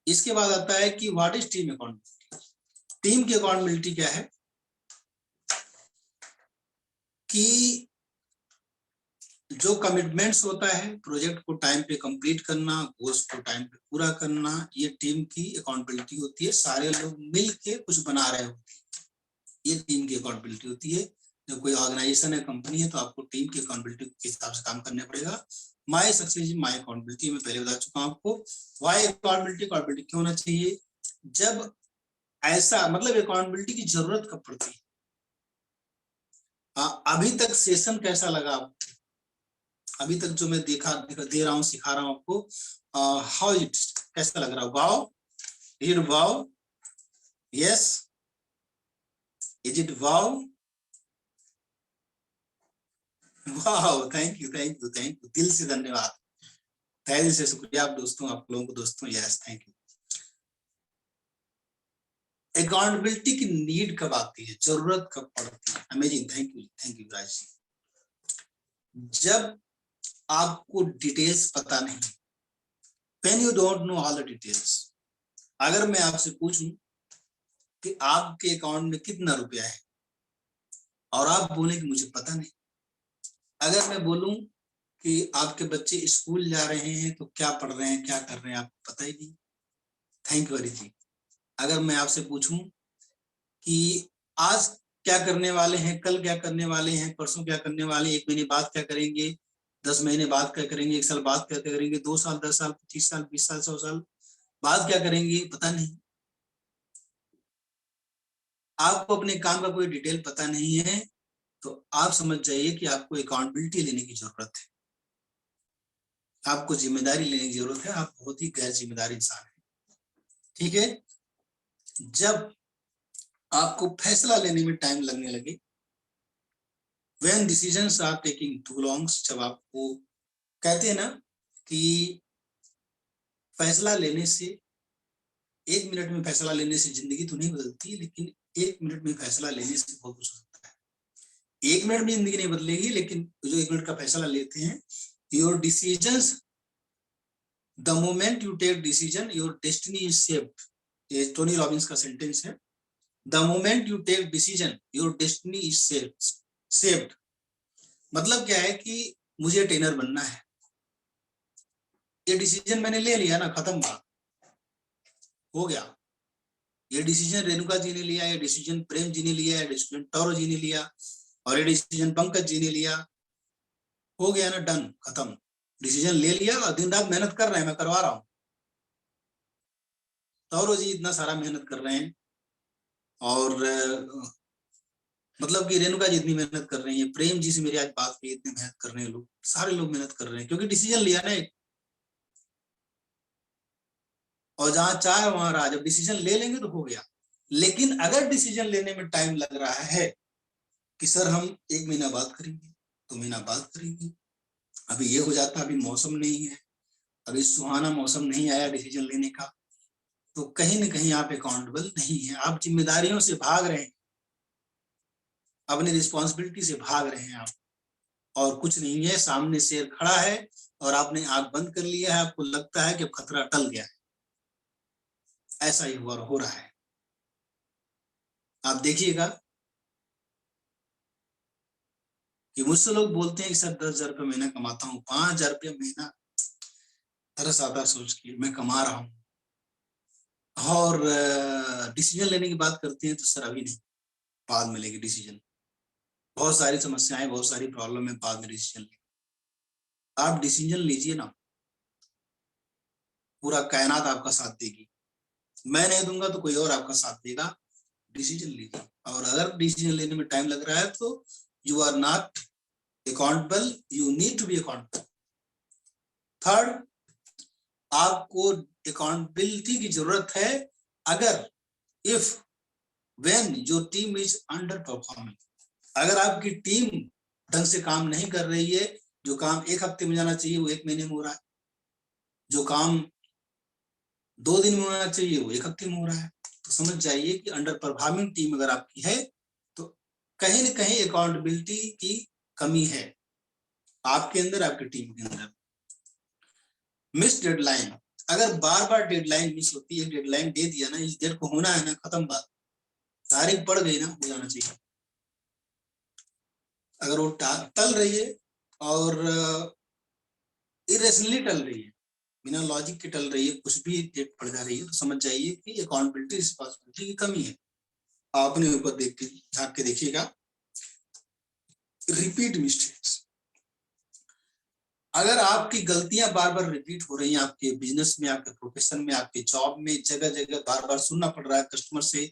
Speaker 2: इसके बाद आता है कि what is team accountability. Team की अकाउंटेबिलिटी क्या है कि जो कमिटमेंट्स होता है, प्रोजेक्ट को टाइम पे कंप्लीट करना, गोल्स को टाइम पे पूरा करना, ये टीम की अकाउंटेबिलिटी होती है। सारे लोग मिल के कुछ बना रहे होते हैं, ये टीम की अकाउंटेबिलिटी होती है। जब कोई ऑर्गेनाइजेशन है, कंपनी है, तो आपको टीम की अकाउंटेबिलिटी के हिसाब से काम करना पड़ेगा। My success is my accountability, मैं पहले बता चुका हूं आपको। व्हाई अकाउंटेबिलिटी क्यों होना चाहिए? जब ऐसा मतलब अकाउंटेबिलिटी की जरूरत कब पड़ती है? अभी तक सेशन कैसा लगा आपको? अभी तक जो मैं दे रहा हूँ, सिखा रहा हूँ आपको, हाउ इट, कैसा लग रहा है? Wow, is it wow? Yes, is it wow? Wow, thank you thank you thank you, दिल से धन्यवाद, तहे दिल से शुक्रिया आप दोस्तों, आप लोगों को दोस्तों। Yes, thank you. अकाउंटेबिलिटी की नीड कब आती है, जरूरत कब पड़ती है? Amazing, thank you Raj ji. जब आपको डिटेल्स पता नहीं, when you don't know all the details। अगर मैं आपसे पूछूं कि आपके अकाउंट में कितना रुपया है और आप बोले कि मुझे पता नहीं, अगर मैं बोलूं कि आपके बच्चे स्कूल जा रहे हैं तो क्या पढ़ रहे हैं, क्या कर रहे हैं, आपको पता ही नहीं, थैंक यू जी। अगर मैं आपसे पूछूं कि आज क्या करने वाले हैं, कल क्या करने वाले हैं, परसों क्या करने वाले हैं, 1 महीने बाद क्या करेंगे, 10 महीने बाद क्या करेंगे, 1 साल बाद क्या करेंगे, 2 साल, 10 साल, 25 साल, 20 साल, 100 साल बाद क्या करेंगे, पता नहीं। आपको अपने काम का कोई डिटेल पता नहीं है तो आप समझ जाइए कि आपको अकाउंटेबिलिटी लेने की जरूरत है, आपको जिम्मेदारी लेने की जरूरत है। आप बहुत ही गैर जिम्मेदार इंसान है, ठीक है। जब आपको फैसला लेने में टाइम लगने लगे, when decisions are taking too long, जब आपको कहते हैं ना कि फैसला लेने से 1 मिनट में फैसला लेने से जिंदगी तो नहीं बदलती, लेकिन 1 मिनट में फैसला लेने से बहुत कुछ होता है। 1 मिनट में जिंदगी नहीं बदलेगी, लेकिन जो 1 मिनट का फैसला लेते हैं, your decisions, the moment you take decision your destiny is shaped. ये टोनी रॉबिन्स का सेंटेंस है। The moment you take decision your destiny is shaped. मतलब क्या है कि मुझे ट्रेनर बनना है, ये डिसीजन मैंने ले लिया ना, खत्म बात, हो गया। ये डिसीजन रेणुका जी ने लिया, ये डिसीजन प्रेम जी ने लिया, ये डिसीजन टौरो जी ने लिया, और ये डिसीजन पंकज जी ने लिया, हो गया ना, डन, खत्म। डिसीजन ले लिया और दिन रात मेहनत कर रहे हैं, मैं करवा रहा हूँ। टौरो जी इतना सारा मेहनत कर रहे हैं, और मतलब कि रेणुका जी इतनी मेहनत कर रही है, प्रेम जी से मेरी आज बात हुई, इतनी मेहनत कर रहे हैं लोग, सारे लोग मेहनत कर रहे हैं, क्योंकि डिसीजन लिया ना एक। और जहां चाहे वहां रहा, जब डिसीजन ले लेंगे तो हो गया। लेकिन अगर डिसीजन लेने में टाइम लग रहा है कि सर हम 1 महीना बाद करेंगे, 2 महीना बाद करेंगे, अभी ये हो जाता, अभी मौसम नहीं है, अभी सुहाना मौसम नहीं आया डिसीजन लेने का, तो कहीं ना कहीं आप अकाउंटेबल नहीं है, आप जिम्मेदारियों से भाग रहे हैं, अपनी रिस्पॉन्सिबिलिटी से भाग रहे हैं आप, और कुछ नहीं है, सामने शेर खड़ा है और आपने आंख बंद कर लिया है, आपको लगता है कि अब खतरा टल गया है। ऐसा ही हुआ हो रहा है, आप देखिएगा कि मुझसे लोग बोलते हैं कि सर 10,000 रुपये महीना कमाता हूँ, 5,000 रुपये महीना, तरस आता सोच के मैं कमा रहा हूँ, और डिसीजन लेने की बात करते हैं तो सर अभी नहीं, बाद में लेंगे डिसीजन, बहुत सारी समस्याएं, बहुत सारी प्रॉब्लम है, बाद में डिसीजन लेंगे। आप डिसीजन लीजिए ना, पूरा कायनात आपका साथ देगी, मैं नहीं दूंगा तो कोई और आपका साथ देगा। डिसीजन लीजिए, और अगर डिसीजन लेने में टाइम लग रहा है तो you are not accountable, you need to be accountable. Third, आपको अकाउंटेबिलिटी की जरूरत है अगर if when your team is under performing, अगर आपकी टीम ढंग से काम नहीं कर रही है, जो काम 1 हफ्ते में जाना चाहिए वो 1 महीने में हो रहा है, जो काम 2 दिन में होना चाहिए वो 1 हफ्ते में हो रहा है, तो समझ जाइए कि अंडर परफॉर्मिंग टीम अगर आपकी है तो कहीं ना कहीं अकाउंटेबिलिटी की कमी है आपके अंदर, आपकी टीम के अंदर। मिस डेडलाइन, अगर बार बार डेडलाइन मिस होती है, डेडलाइन दे दिया ना, इस डेट को होना है ना, खत्म बात, तारीख पड़ गई ना, हो जाना चाहिए। अगर वो टल रही है और इरेशनली टल रही है, बिना लॉजिक के टल रही है, कुछ भी डेट पड़ जा रही है, तो समझ जाइए कि अकाउंटेबिलिटी रिस्पॉन्सिबिलिटी की कमी है। आप अपने ऊपर देख के झांक के देखिएगा। रिपीट मिस्टेक्स, अगर आपकी गलतियां बार बार रिपीट हो रही हैं, आपके बिजनेस में, आपके प्रोफेशन में, आपके जॉब में, जगह जगह बार बार सुनना पड़ रहा है, कस्टमर से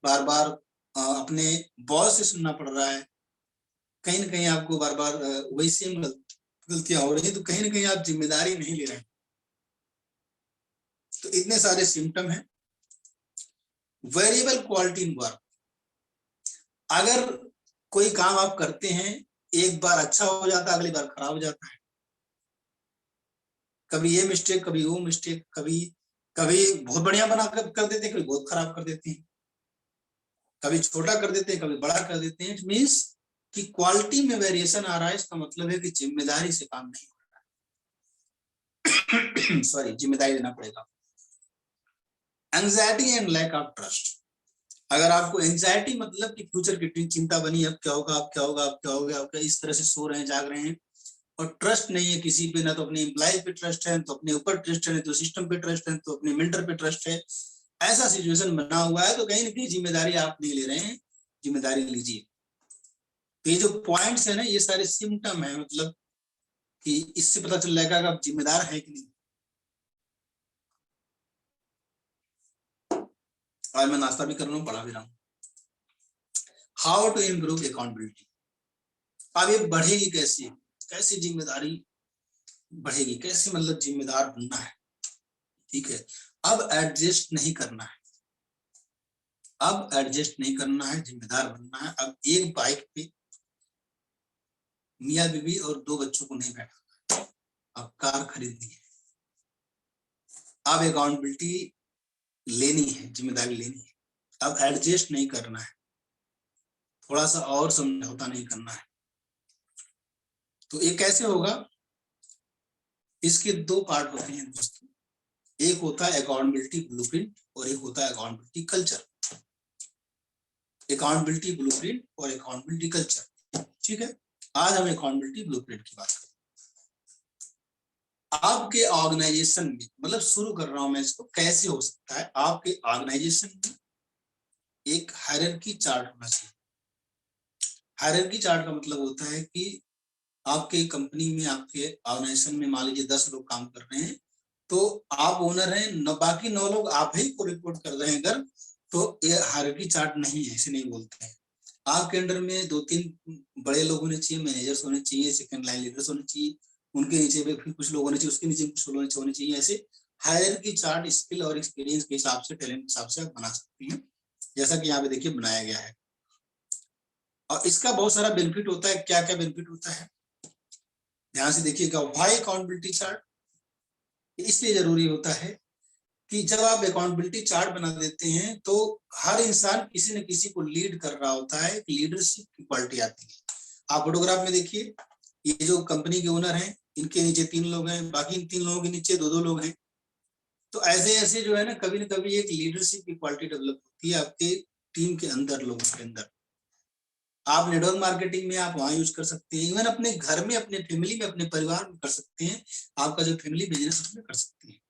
Speaker 2: बार बार अपने बॉस से सुनना पड़ रहा है, कहीं ना कहीं आपको बार बार वही सेम गलतियां हो रही है, तो कहीं ना कहीं आप जिम्मेदारी नहीं ले रहे हैं। तो इतने सारे सिम्टम हैं। वेरिएबल क्वालिटी इन वर्क, अगर कोई काम आप करते हैं, एक बार अच्छा हो जाता है, अगली बार खराब हो जाता है, कभी ये मिस्टेक, कभी वो मिस्टेक, कभी बहुत बढ़िया बना कर देते हैं, कभी बहुत खराब कर देते हैं, कभी छोटा कर देते हैं, कभी बड़ा कर देते हैं। इट मींस कि क्वालिटी में वेरिएशन आ रहा है, इसका मतलब है कि जिम्मेदारी से काम नहीं हो रहा है। सॉरी, जिम्मेदारी लेना पड़ेगा। Anxiety and lack of trust, अगर आपको एंजाइटी मतलब कि फ्यूचर की चिंता बनी, अब क्या होगा, अब क्या होगा, अब क्या होगा, अब क्या, इस तरह से सो रहे हैं, जाग रहे हैं, और ट्रस्ट नहीं है किसी पे, ना तो अपने एम्प्लॉय पे ट्रस्ट है, तो अपने ऊपर ट्रस्ट है, तो सिस्टम पे ट्रस्ट है, तो अपने मेंटर पे ट्रस्ट है, ऐसा सिचुएशन बना हुआ है, तो कहीं ना कहीं जिम्मेदारी आप नहीं ले रहे हैं, जिम्मेदारी लीजिए। तो ये जो पॉइंट्स है ना, ये सारे सिम्टम है, मतलब कि इससे पता चल जाएगा कि आप जिम्मेदार है कि नहीं। आज मैं नाश्ता भी कर रहा हूँ, पढ़ा भी रहा हूँ। हाउ टू इम्प्रूव अकाउंटेबिलिटी, अब ये बढ़ेगी कैसे, कैसे जिम्मेदारी बढ़ेगी, कैसे मतलब जिम्मेदार बनना है। ठीक है, अब एडजस्ट नहीं करना है, अब एडजस्ट नहीं करना है, जिम्मेदार बनना है। अब एक बाइक पे मियाँ बीवी और 2 बच्चों को नहीं बैठाना है, अब कार खरीदनी है, अब अकाउंटेबिलिटी लेनी है, जिम्मेदारी लेनी है, अब एडजस्ट नहीं करना है, थोड़ा सा और समझौता नहीं करना है। तो ये कैसे होगा, इसके 2 पार्ट होते हैं दोस्तों, एक होता है अकाउंटेबिलिटी ब्लूप्रिंट और एक होता है अकाउंटेबिलिटी कल्चर। अकाउंटेबिलिटी ब्लूप्रिंट और अकाउंटेबिलिटी कल्चर, ठीक है। आज हम अकाउंटेबिलिटी ब्लूप्रिंट की बात करें। आपके ऑर्गेनाइजेशन में, मतलब शुरू कर रहा हूं मैं इसको, कैसे हो सकता है आपके ऑर्गेनाइजेशन में एक हायरार्की चार्ट होना चाहिए। हायरार्की चार्ट का मतलब होता है कि आपके कंपनी में, आपके ऑर्गेनाइजेशन में मान लीजिए 10 लोग काम कर रहे हैं, तो आप ओनर हैं, बाकी 9 लोग आप ही को रिपोर्ट कर रहे हैं अगर, तो ये हायरार्की चार्ट नहीं है, ऐसे नहीं बोलते हैं। आपके अंडर में 2-3 बड़े लोग होने चाहिए, मैनेजर्स होने चाहिए, सेकंड लाइन लीडर्स होने चाहिए, उनके नीचे भी फिर कुछ लोग होने चाहिए, उसके नीचे कुछ लोग होने चाहिए। ऐसे हायरार्की चार्ट स्किल और एक्सपीरियंस के हिसाब से, टैलेंट के हिसाब से आप बना सकते हैं, जैसा कि यहाँ पे देखिए बनाया गया है। और इसका बहुत सारा बेनिफिट होता है। क्या क्या बेनिफिट होता है ध्यान से देखिएगा। व्हाई अकाउंटेबिलिटी चार्ट इसलिए जरूरी होता है कि जब आप अकाउंटेबिलिटी चार्ट बना देते हैं तो हर इंसान किसी न किसी को लीड कर रहा होता है, एक लीडरशिप की क्वालिटी आती है। आप फोटोग्राफ में देखिए, ये जो कंपनी के ओनर हैं, इनके नीचे 3 लोग हैं, बाकी इन 3 लोगों के नीचे 2-2 लोग हैं। तो ऐसे ऐसे जो है ना, कभी न कभी एक लीडरशिप की क्वालिटी डेवलप होती है आपके टीम के अंदर, लोगों के अंदर। आप नेटवर्क मार्केटिंग में आप वहां यूज कर सकते हैं, इवन अपने घर में, अपने फैमिली में, अपने परिवार में कर सकते हैं। आपका जो फैमिली बिजनेस उसमें कर सकते हैं।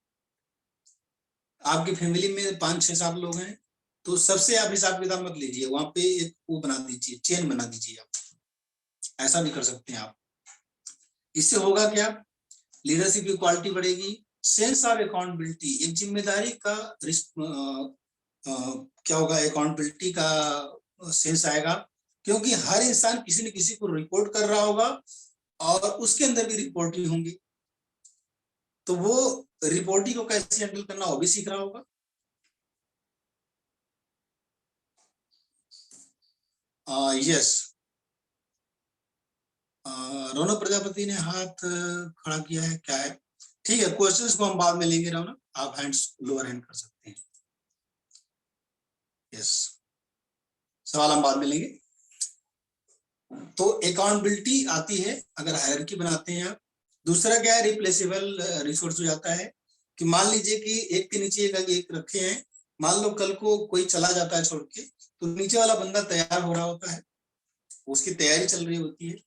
Speaker 2: आपकी फैमिली में 5-6-7 लोग हैं, तो सबसे आप हिसाब किताब मत लीजिए, वहां पे एक वो बना दीजिए, चेन बना दीजिए आप, ऐसा भी कर सकते हैं आप। इससे होगा क्या, लीडरशिप की क्वालिटी बढ़ेगी, सेंस ऑफ अकाउंटेबिलिटी, एक जिम्मेदारी का क्या होगा, अकाउंटेबिलिटी का सेंस आएगा, क्योंकि हर इंसान किसी न किसी को रिपोर्ट कर रहा होगा और उसके अंदर भी रिपोर्टिंग होंगी, तो वो रिपोर्टिंग को कैसे हैंडल करना वो भी सीख रहा होगा। यस, रौनक प्रजापति ने हाथ खड़ा किया है, क्या है? ठीक है, क्वेश्चंस को हम बाद में लेंगे रौनक, आप हैंड्स लोअर हैंड कर सकते हैं। यस, सवाल हम बाद में लेंगे। तो अकाउंटेबिलिटी आती है अगर हायरार्की बनाते हैं आप। दूसरा क्या है, रिप्लेसेबल रिसोर्स हो जाता है कि मान लीजिए कि एक के नीचे एक रखे हैं, मान लो कल को कोई चला जाता है छोड़ के, तो नीचे वाला बंदा तैयार हो रहा होता है, उसकी तैयारी चल रही होती है।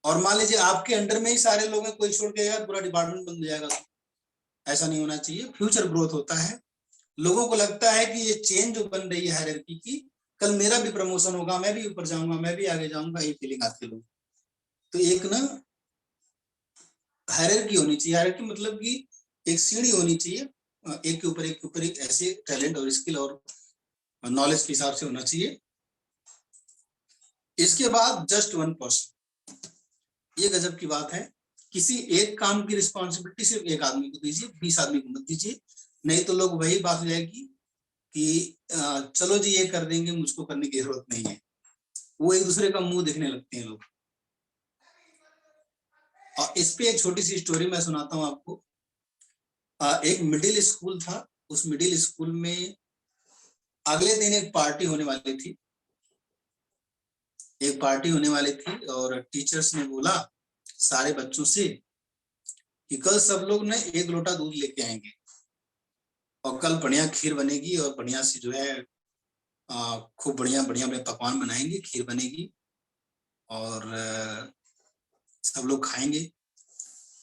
Speaker 2: और मान लीजिए आपके अंडर में ही सारे लोग हैं, कोई छोड़ के गया, पूरा डिपार्टमेंट बंद हो जाएगा। ऐसा नहीं होना चाहिए, फ्यूचर ग्रोथ होता है। लोगों को लगता है कि ये चेन जो बन रही है हायरार्की की, कल मेरा भी प्रमोशन होगा, मैं भी ऊपर जाऊंगा, मैं भी आगे जाऊंगा, ये फीलिंग आती है लोग। तो एक ना हायरार्की होनी चाहिए। हायरार्की मतलब कि एक सीढ़ी होनी चाहिए, एक के ऊपर एक के ऊपर एक, ऐसे टैलेंट और स्किल और नॉलेज के हिसाब से होना चाहिए। इसके बाद जस्ट 1%, ये गजब की बात है, किसी एक काम की रिस्पॉन्सिबिलिटी सिर्फ एक आदमी को दीजिए, 20 आदमी को मत दीजिए, नहीं तो लोग वही बात हो जाएगी कि चलो जी ये कर देंगे, मुझको करने की जरूरत नहीं है। वो एक दूसरे का मुंह देखने लगते हैं लोग। और इस पे एक छोटी सी स्टोरी मैं सुनाता हूँ आपको। एक मिडिल स्कूल था, उस मिडिल स्कूल में अगले दिन एक पार्टी होने वाली थी, और टीचर्स ने बोला सारे बच्चों से कि कल सब लोग ने 1 लोटा दूध लेके आएंगे और कल बढ़िया खीर बनेगी और बढ़िया सी जो है खूब बढ़िया बढ़िया पकवान बनाएंगे, खीर बनेगी और सब लोग खाएंगे।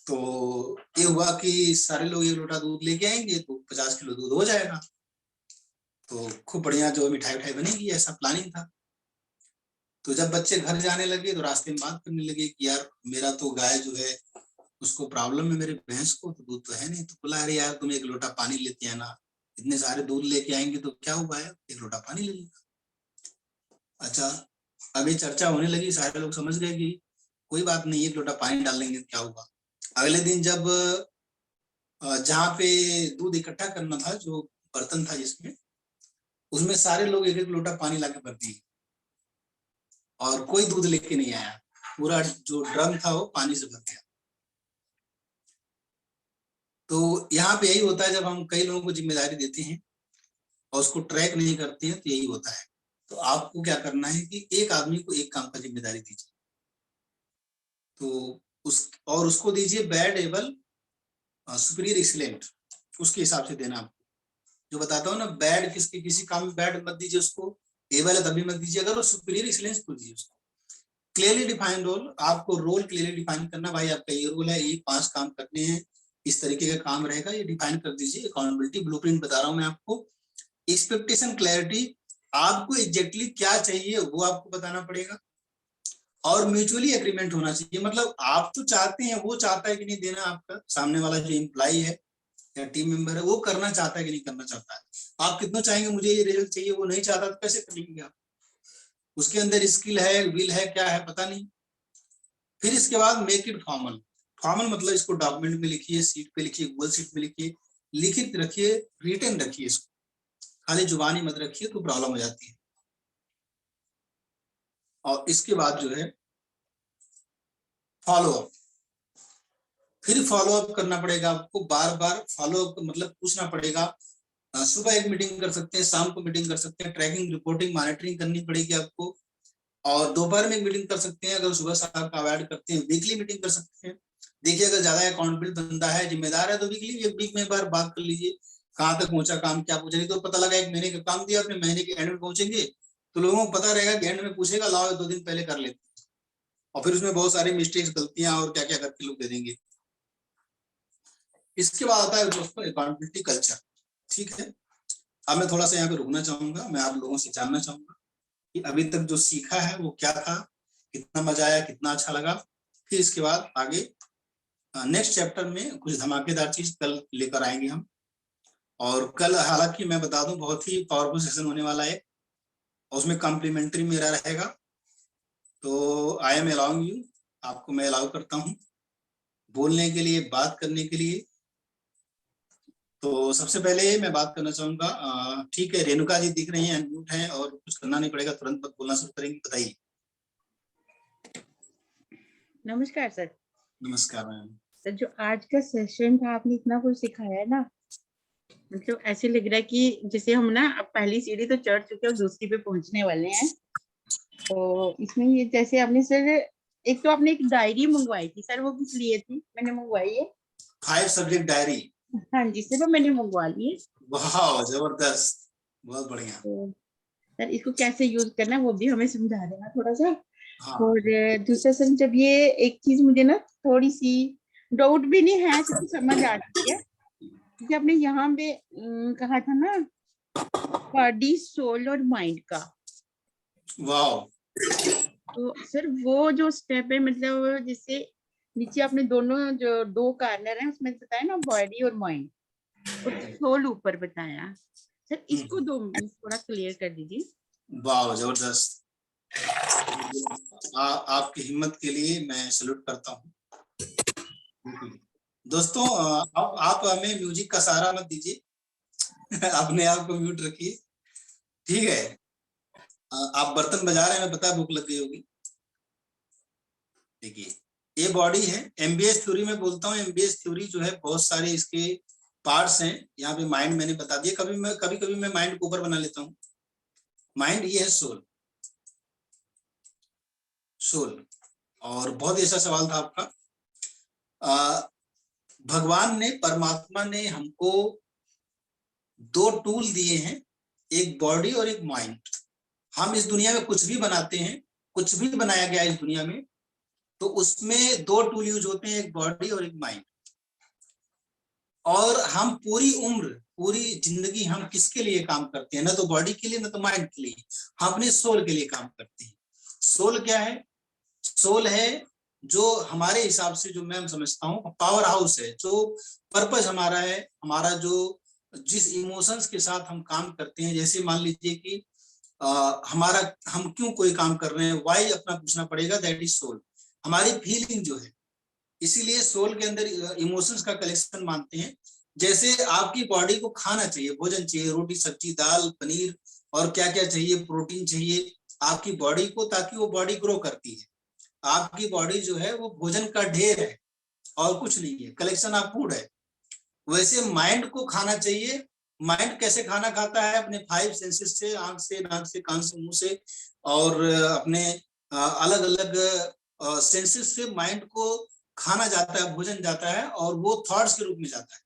Speaker 2: तो ये हुआ कि सारे लोग 1 लोटा दूध लेके आएंगे तो 50 किलो दूध हो जाएगा, तो खूब बढ़िया जो मिठाई बनेगी, ऐसा प्लानिंग था। तो जब बच्चे घर जाने लगे तो रास्ते में बात करने लगे कि यार मेरा तो गाय जो है उसको प्रॉब्लम है, मेरे भैंस को तो दूध तो है नहीं। तो बोला अरे यार तुम 1 लोटा पानी लेते हैं ना, इतने सारे दूध लेके आएंगे तो क्या हुआ है, 1 लोटा पानी ले लेगा। अच्छा, अभी चर्चा होने लगी, सारे लोग समझ गए कि कोई बात नहीं, 1 लोटा पानी डाल लेंगे क्या हुआ। अगले दिन जब जहाँ पे दूध इकट्ठा करना था, जो बर्तन था जिसमें, उसमें सारे लोग 1-1 लोटा पानी लाके भर दिए और कोई दूध लेके नहीं आया, पूरा जो ड्रम था वो पानी से भर गया। तो यहाँ पे यही होता है, जब हम कई लोगों को जिम्मेदारी देते हैं और उसको ट्रैक नहीं करते हैं तो यही होता है। तो आपको क्या करना है कि एक आदमी को एक काम का जिम्मेदारी दीजिए, तो उसको दीजिए बैड, एबल, सुपीरियर, एक्सीलेंट, उसके हिसाब से देना। आपको जो बताता हूँ ना, बैड किसी काम में बैड मत दीजिए उसको, एबल है तभी मत दीजिए, अगर वो सुपीरियर एक्सीलेंस को दीजिए उसको। क्लियरली डिफाइन रोल, आपको रोल क्लियरली डिफाइन करना, भाई आपका ये रोल है, ये 5 काम करने हैं, इस तरीके का काम रहेगा, ये डिफाइन कर दीजिए। अकाउंटेबिलिटी ब्लूप्रिंट बता रहा हूं मैं आपको। एक्सपेक्टेशन क्लैरिटी, आपको एग्जैक्टली क्या चाहिए वो आपको बताना पड़ेगा। और म्यूचुअली एग्रीमेंट होना चाहिए, मतलब आप तो चाहते हैं, वो चाहता है कि नहीं देना, आपका सामने वाला जो एम्प्लॉय है या टीम मेंबर है वो करना चाहता है कि नहीं करना चाहता है। आप कितना चाहेंगे मुझे ये रिजल्ट चाहिए, वो नहीं चाहता तो कैसे करेंगे आप? उसके अंदर स्किल है, विल है, क्या है पता नहीं। फिर इसके बाद मेक इट फॉर्मल। फॉर्मल मतलब इसको डॉक्यूमेंट में लिखिए, सीट पे लिखिए, गूगल सीट में लिखिए, लिखित रखिए, रिटन रखिए, इसको खाली जुबानी मत रखिए तो प्रॉब्लम हो जाती है। और इसके बाद जो है फॉलो अप, फिर फॉलो अप करना पड़ेगा आपको, बार बार फॉलो अप मतलब पूछना पड़ेगा। सुबह एक मीटिंग कर सकते हैं, शाम को मीटिंग कर सकते हैं, ट्रैकिंग रिपोर्टिंग मॉनिटरिंग करनी पड़ेगी आपको। और दोपहर में एक मीटिंग कर सकते हैं, अगर सुबह शाम का अवॉइड करते हैं वीकली मीटिंग कर सकते हैं। देखिए अगर ज्यादा अकाउंटेबल बंदा है, जिम्मेदार है, तो वीकली एक वीक में एक बार बात कर लीजिए, कहाँ तक पहुंचा काम, क्या पूछा। नहीं तो पता लगा एक महीने का काम दिया अपने, महीने के एंड में पहुंचेंगे तो लोगों को पता रहेगा कि एंड में पूछेगा, लाओ 2 दिन पहले कर लेते हैं, और फिर उसमें बहुत सारी मिस्टेक्स, गलतियां और क्या क्या करके लोग दे देंगे। इसके बाद आता है दोस्तों अकाउंटेबिलिटी कल्चर। ठीक है, अब मैं थोड़ा सा यहाँ पे रुकना चाहूंगा, मैं आप लोगों से जानना चाहूंगा कि अभी तक जो सीखा है वो क्या था, कितना मजा आया, कितना अच्छा लगा। फिर इसके बाद आगे नेक्स्ट चैप्टर में कुछ धमाकेदार चीज कल लेकर आएंगे हम। और कल हालांकि मैं बता दूं बहुत ही पावरफुल सेशन होने वाला है, और उसमें कॉम्प्लीमेंट्री मेरा रहेगा। तो आई एम अलाउइंग यू, आपको मैं अलाउ करता हूँ बोलने के लिए, बात करने के लिए। तो सबसे पहले मैं बात करना चाहूंगा, ठीक है रेणुका जी दिख रही हैं, अनम्यूट हैं, और कुछ करना नहीं पड़ेगा, तुरंत बोलना शुरू करेंगे, बताइए।
Speaker 1: नमस्कार सर।
Speaker 2: नमस्कार मैम।
Speaker 1: सर जो आज का सेशन था, आपने इतना कुछ सिखाया है ना, मतलब ऐसे लग रहा है कि जैसे हम ना अब पहली सीढ़ी तो चढ़ चुके हैं और दूसरी पे पहुंचने वाले हैं। तो इसमें ये जैसे आपने सर, एक तो आपने एक डायरी मंगवाई थी सर, वो किस लिए थी? मैंने मंगवाई है
Speaker 2: 5 सब्जेक्ट डायरी।
Speaker 1: हाँ जी सर, वो मैंने मंगवा ली है।
Speaker 2: वाह जबरदस्त, बहुत बढ़िया।
Speaker 1: तो सर इसको कैसे यूज करना है वो भी हमें समझा देना थोड़ा सा।
Speaker 2: हाँ
Speaker 1: और दूसरा सर, जब ये एक चीज मुझे ना थोड़ी सी डाउट भी नहीं है, सब समझ आ रही है। जब आपने यहाँ पे कहा था ना बॉडी सोल और माइंड का,
Speaker 2: वाह,
Speaker 1: तो सर वो जो स्टेप है, मतलब जैसे नीचे आपने दोनों जो 2 कार्नर हैं उसमें बताया ना बॉडी और माइंड, और सोल ऊपर बताया सर, इसको दो थोड़ा क्लियर कर दीजिए।
Speaker 2: वाह जबरदस्त। आपकी हिम्मत के लिए मैं सैल्यूट करता हूँ। दोस्तों आप हमें म्यूजिक का सहारा मत दीजिए अपने आप को म्यूट रखिए, ठीक है। आप बर्तन बजा रहे हैं, मैं पता है भूख लग गई होगी। देखिए ये बॉडी है, एमबीएस थ्योरी में बोलता हूँ, एमबीएस थ्योरी जो है बहुत सारे इसके पार्ट्स हैं। यहाँ पे माइंड मैंने बता दिया, कभी कभी मैं माइंड को ऊपर बना लेता हूँ। माइंड ये है सोल, सोल। और बहुत ऐसा सवाल था आपका, भगवान ने, परमात्मा ने हमको 2 टूल दिए हैं, एक बॉडी और एक माइंड। हम इस दुनिया में कुछ भी बनाते हैं, कुछ भी बनाया गया इस दुनिया में, तो उसमें 2 टूल यूज होते हैं, एक बॉडी और एक माइंड। और हम पूरी उम्र, पूरी जिंदगी हम किसके लिए काम करते हैं? ना तो बॉडी के लिए, ना तो माइंड के लिए, हम अपने सोल के लिए काम करते हैं। सोल क्या है? सोल है जो हमारे हिसाब से, जो मैं समझता हूँ पावर हाउस है, जो पर्पस हमारा है, हमारा जो जिस इमोशंस के साथ हम काम करते हैं। जैसे मान लीजिए कि हमारा, हम क्यों कोई काम कर रहे हैं, वाई अपना पूछना पड़ेगा, दैट इज सोल। हमारी फीलिंग जो है, इसीलिए सोल के अंदर इमोशंस का कलेक्शन मानते हैं। जैसे आपकी बॉडी को खाना चाहिए, भोजन चाहिए, रोटी सब्जी दाल पनीर और क्या क्या चाहिए, प्रोटीन चाहिए आपकी बॉडी को, ताकि वो बॉडी ग्रो करती है। आपकी बॉडी जो है वो भोजन का ढेर है और कुछ नहीं है, कलेक्शन ऑफ फूड है। वैसे माइंड को खाना चाहिए। माइंड कैसे खाना खाता है? अपने 5 सेंसेस से, आंख से, नाक से, कान से, मुंह से, और अपने अलग अलग सेंसेस से माइंड को खाना जाता है, भोजन जाता है, और वो थॉट्स के रूप में जाता है।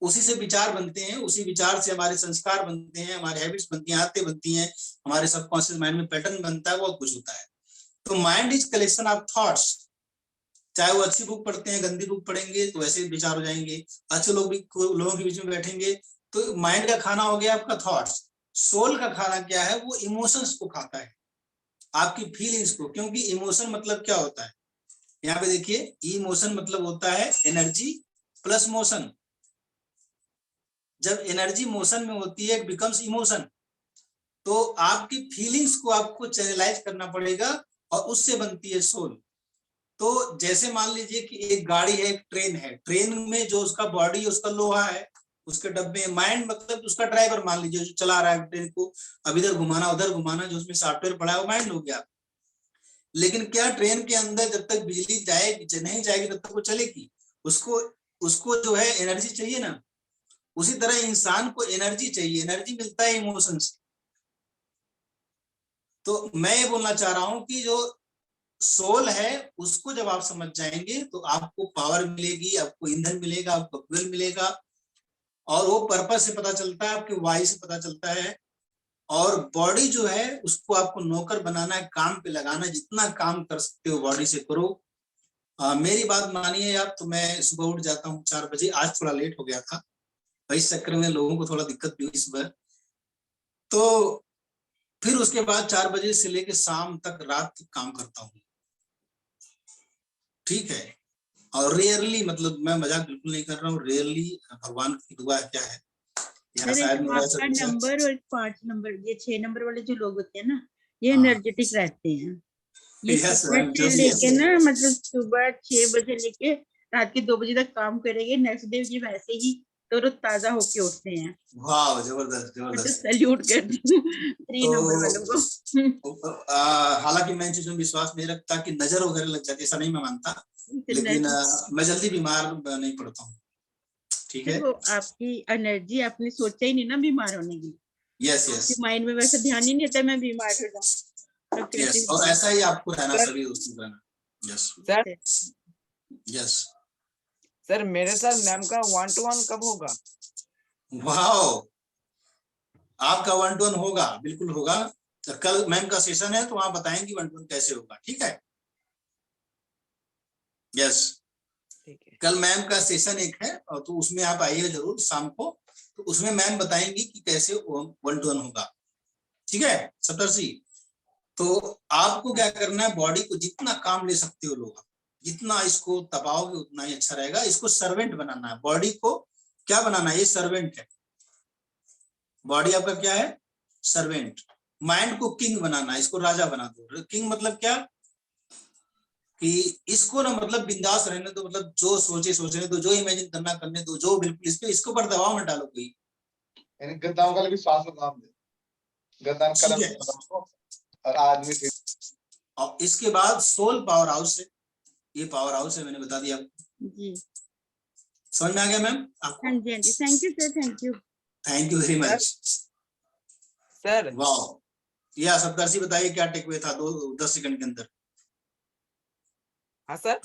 Speaker 2: उसी से विचार बनते हैं, उसी विचार से हमारे संस्कार बनते हैं, हमारे हैबिट्स बनती हैं, आदतें बनती हैं, हमारे सबकॉन्शियस माइंड में पैटर्न बनता है, बहुत कुछ होता है। तो mind is collection of thoughts, चाहे वो अच्छी बुक पढ़ते हैं, गंदी बुक पढ़ेंगे तो वैसे विचार हो जाएंगे, अच्छे लोगों के बीच में बैठेंगे तो माइंड का खाना हो गया आपका थॉट्स। सोल का खाना क्या है, वो इमोशंस को खाता है, आपकी फीलिंग्स को, क्योंकि इमोशन मतलब क्या होता है, यहाँ पे देखिए, इमोशन मतलब होता है एनर्जी प्लस मोशन। जब एनर्जी मोशन में होती है, इट बिकम्स इमोशन, तो आपकी फीलिंग्स को आपको चैनलाइज करना पड़ेगा और उससे बनती है सोल। तो जैसे मान लीजिए कि एक गाड़ी है, एक ट्रेन है, ट्रेन में जो उसका बॉडी, उसका लोहा है, उसके डब्बे, माइंड मतलब उसका ड्राइवर मान लीजिए जो चला रहा है ट्रेन को, अब इधर घुमाना उधर घुमाना, जो उसमें सॉफ्टवेयर पड़ा है वो माइंड हो गया। लेकिन क्या ट्रेन के अंदर जब तक बिजली जाएगी नहीं जाएगी तब तक वो चलेगी, उसको जो है एनर्जी चाहिए ना। उसी तरह इंसान को एनर्जी चाहिए, एनर्जी मिलता है इमोशन से। तो मैं ये बोलना चाह रहा हूं कि जो सोल है उसको जब आप समझ जाएंगे तो आपको पावर मिलेगी, आपको ईंधन मिलेगा, आपको फ्यूल मिलेगा, और वो पर्पस से पता चलता है, आपके वाई से पता चलता है। और बॉडी जो है उसको आपको नौकर बनाना है, काम पे लगाना, जितना काम कर सकते हो बॉडी से करो। मेरी बात मानिए आप, तो मैं सुबह उठ जाता हूँ 4 बजे, आज थोड़ा लेट हो गया था, इस चक्कर में लोगों को थोड़ा दिक्कत भी हुई सुबह। तो फिर उसके बाद 4 बजे से लेके शाम तक, रात तक काम करता हूँ, ठीक है। और रेयरली, मतलब मैं मजाक बिल्कुल नहीं कर रहा हूँ, रेयरली भगवान की दुआ क्या है, यहाँ शायद मेरा
Speaker 1: आपका नंबर और 5 नंबर, ये 6 नंबर वाले जो लोग होते हैं ना, ये
Speaker 2: हाँ।
Speaker 1: एनर्जेटिक रहते हैं। ये
Speaker 2: Yes,
Speaker 1: सुबह
Speaker 2: ma'am,
Speaker 1: से
Speaker 2: just
Speaker 1: लेके
Speaker 2: yes.
Speaker 1: ना, मतलब सुबह 6 बजे लेके रात के 2 बजे तक काम करेंगे, नेक्स्ट डे ये वैसे ही ताजा होके उठते हैं।
Speaker 2: वाह, जबरदस्त
Speaker 1: मैं तो
Speaker 2: जबरदस्त।
Speaker 1: सैल्यूट करती हूँ 3 नंबर वालों को।
Speaker 2: हालांकि मैं इन चीजों में विश्वास नहीं रखता कि नजर वगैरह लग जाती, ऐसा नहीं मैं मानता, लेकिन मैं जल्दी बीमार नहीं पड़ता हूँ, ठीक है।
Speaker 1: वो आपकी एनर्जी, आपने सोचा ही नहीं ना बीमार होने की।
Speaker 2: यस यस,
Speaker 1: माइंड में वैसे ध्यान ही नहीं रहता मैं बीमार हो जाऊं।
Speaker 2: यस, और ऐसा ही आपको रहना, सभी दोस्तों का। यस
Speaker 6: सर,
Speaker 2: यस
Speaker 6: सर मेरे साथ मैम का 1-to-1 कब होगा?
Speaker 2: वाओ, आपका 1-to-1 होगा, बिल्कुल होगा। तो कल मैम का सेशन है तो वहां बताएंगी 1-to-1 कैसे होगा, ठीक है। यस,
Speaker 6: ठीक है।
Speaker 2: कल मैम का सेशन एक है, और तो उसमें आप आइए जरूर शाम को, तो उसमें मैम बताएंगी कि कैसे 1-to-1 होगा, ठीक है सप्तर्षि। तो आपको क्या करना है, बॉडी को जितना काम ले सकते हो लोग, जितना इसको दबाओगे उतना ही अच्छा रहेगा। इसको सर्वेंट बनाना है, बॉडी को क्या बनाना है, ये सर्वेंट है। बॉडी आपका क्या है, सर्वेंट। माइंड को किंग बनाना है, इसको राजा बना दो। किंग मतलब क्या, कि इसको ना मतलब बिंदास रहने दो, मतलब जो सोचे सोचने दो, जो इमेजिन करना करने दो, जो बिल्कुल इस पे, इसके ऊपर दबाव मत डालो कोई।
Speaker 3: गद्दाम का भी श्वास में काम दे, गद्दाम कलम और आदमी से।
Speaker 2: और इसके बाद सोल पावर हाउस है, ये पावर हाउस है, मैंने बता दिया
Speaker 1: जी।
Speaker 2: समझ में आ गया मैम आपको?
Speaker 1: हाँ जी, हाँ जी, thank you sir, thank you.
Speaker 2: Thank you very much
Speaker 6: sir.
Speaker 2: वाह। या सप्तर्षि बताइए क्या टेक अवे था 10 सेकंड के अंदर?
Speaker 6: हाँ सर,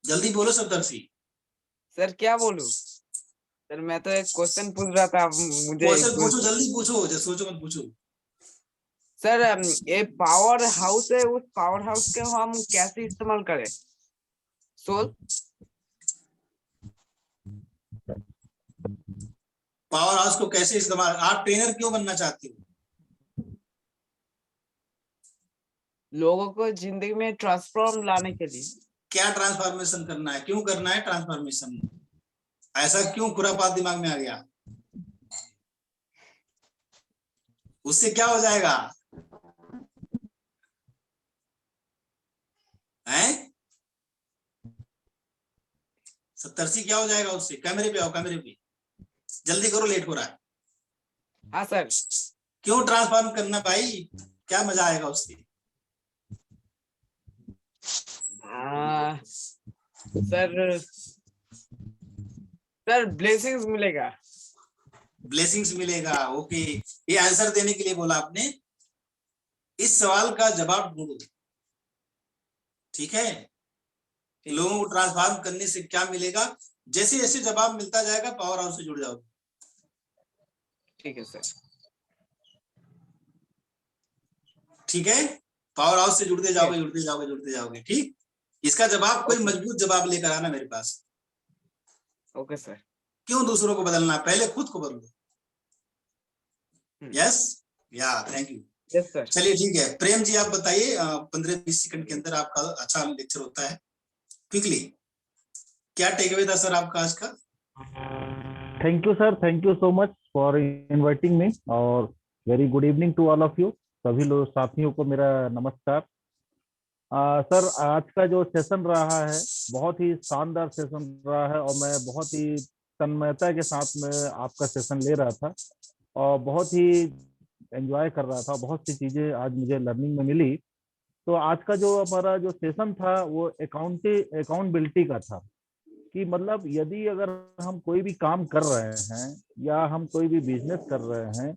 Speaker 2: जल्दी बोलो सप्तर्षि।
Speaker 6: सर क्या बोलूं? सर मैं तो एक क्वेश्चन पूछ रहा था, मुझे
Speaker 2: क्वेश्चन पूछो, जल्दी पूछो, सोचो मत पूछो।
Speaker 6: सर ये पावर हाउस है, उस पावर हाउस के हम कैसे इस्तेमाल करें? सोल
Speaker 2: पावर हाउस को कैसे इस्तेमाल, आप ट्रेनर क्यों बनना चाहते हो?
Speaker 6: लोगों को जिंदगी में ट्रांसफॉर्म लाने के लिए।
Speaker 2: क्या ट्रांसफॉर्मेशन करना है, क्यों करना है ट्रांसफॉर्मेशन, ऐसा क्यों खुरापात दिमाग में आ गया? उससे क्या हो जाएगा हैं? सप्तर्षि क्या हो जाएगा उससे? कैमरे पे आओ, कैमरे पे जल्दी करो, लेट हो रहा है।
Speaker 6: हाँ सर।
Speaker 2: क्यों ट्रांसफॉर्म करना भाई, क्या मजा आएगा उससे?
Speaker 6: सर ब्लेसिंग्स मिलेगा।
Speaker 2: ब्लेसिंग्स मिलेगा, ओके। ये आंसर देने के लिए बोला आपने, इस सवाल का जवाब ढूंढो, ठीक है। लोगों को ट्रांसफॉर्म करने से क्या मिलेगा, जैसे जैसे जवाब मिलता जाएगा पावर हाउस से जुड़ जाओगे।
Speaker 6: ठीक है सर।
Speaker 2: ठीक है, पावर हाउस से जुड़ते जाओगे। ठीक, इसका जवाब कोई मजबूत जवाब लेकर आना मेरे पास।
Speaker 6: Okay sir.
Speaker 2: क्यों दूसरों को बदलना, पहले खुद को बदलो। यस, या थैंक यू।
Speaker 6: Yes sir.
Speaker 2: चलिए ठीक है, प्रेम जी आप बताइए, 15-20 सेकंड के अंदर आपका अच्छा लेक्चर होता है, क्विकली क्या टेक अवे था सर आपका आज का?
Speaker 4: Thank you sir, thank you so much for inviting me, और very good evening to all of you. सभी लोग साथियों को मेरा नमस्कार। सर आज का जो सेशन रहा है बहुत ही शानदार सेशन रहा है, और मैं बहुत ही तन्मयता के साथ में आपका सेशन ले रहा था और बहुत ही एंजॉय कर रहा था। बहुत सी चीजें आज मुझे लर्निंग में मिली। तो आज का जो हमारा जो सेशन था वो अकाउंटेबिलिटी का था, कि मतलब यदि अगर हम कोई भी काम कर रहे हैं या हम कोई भी बिजनेस कर रहे हैं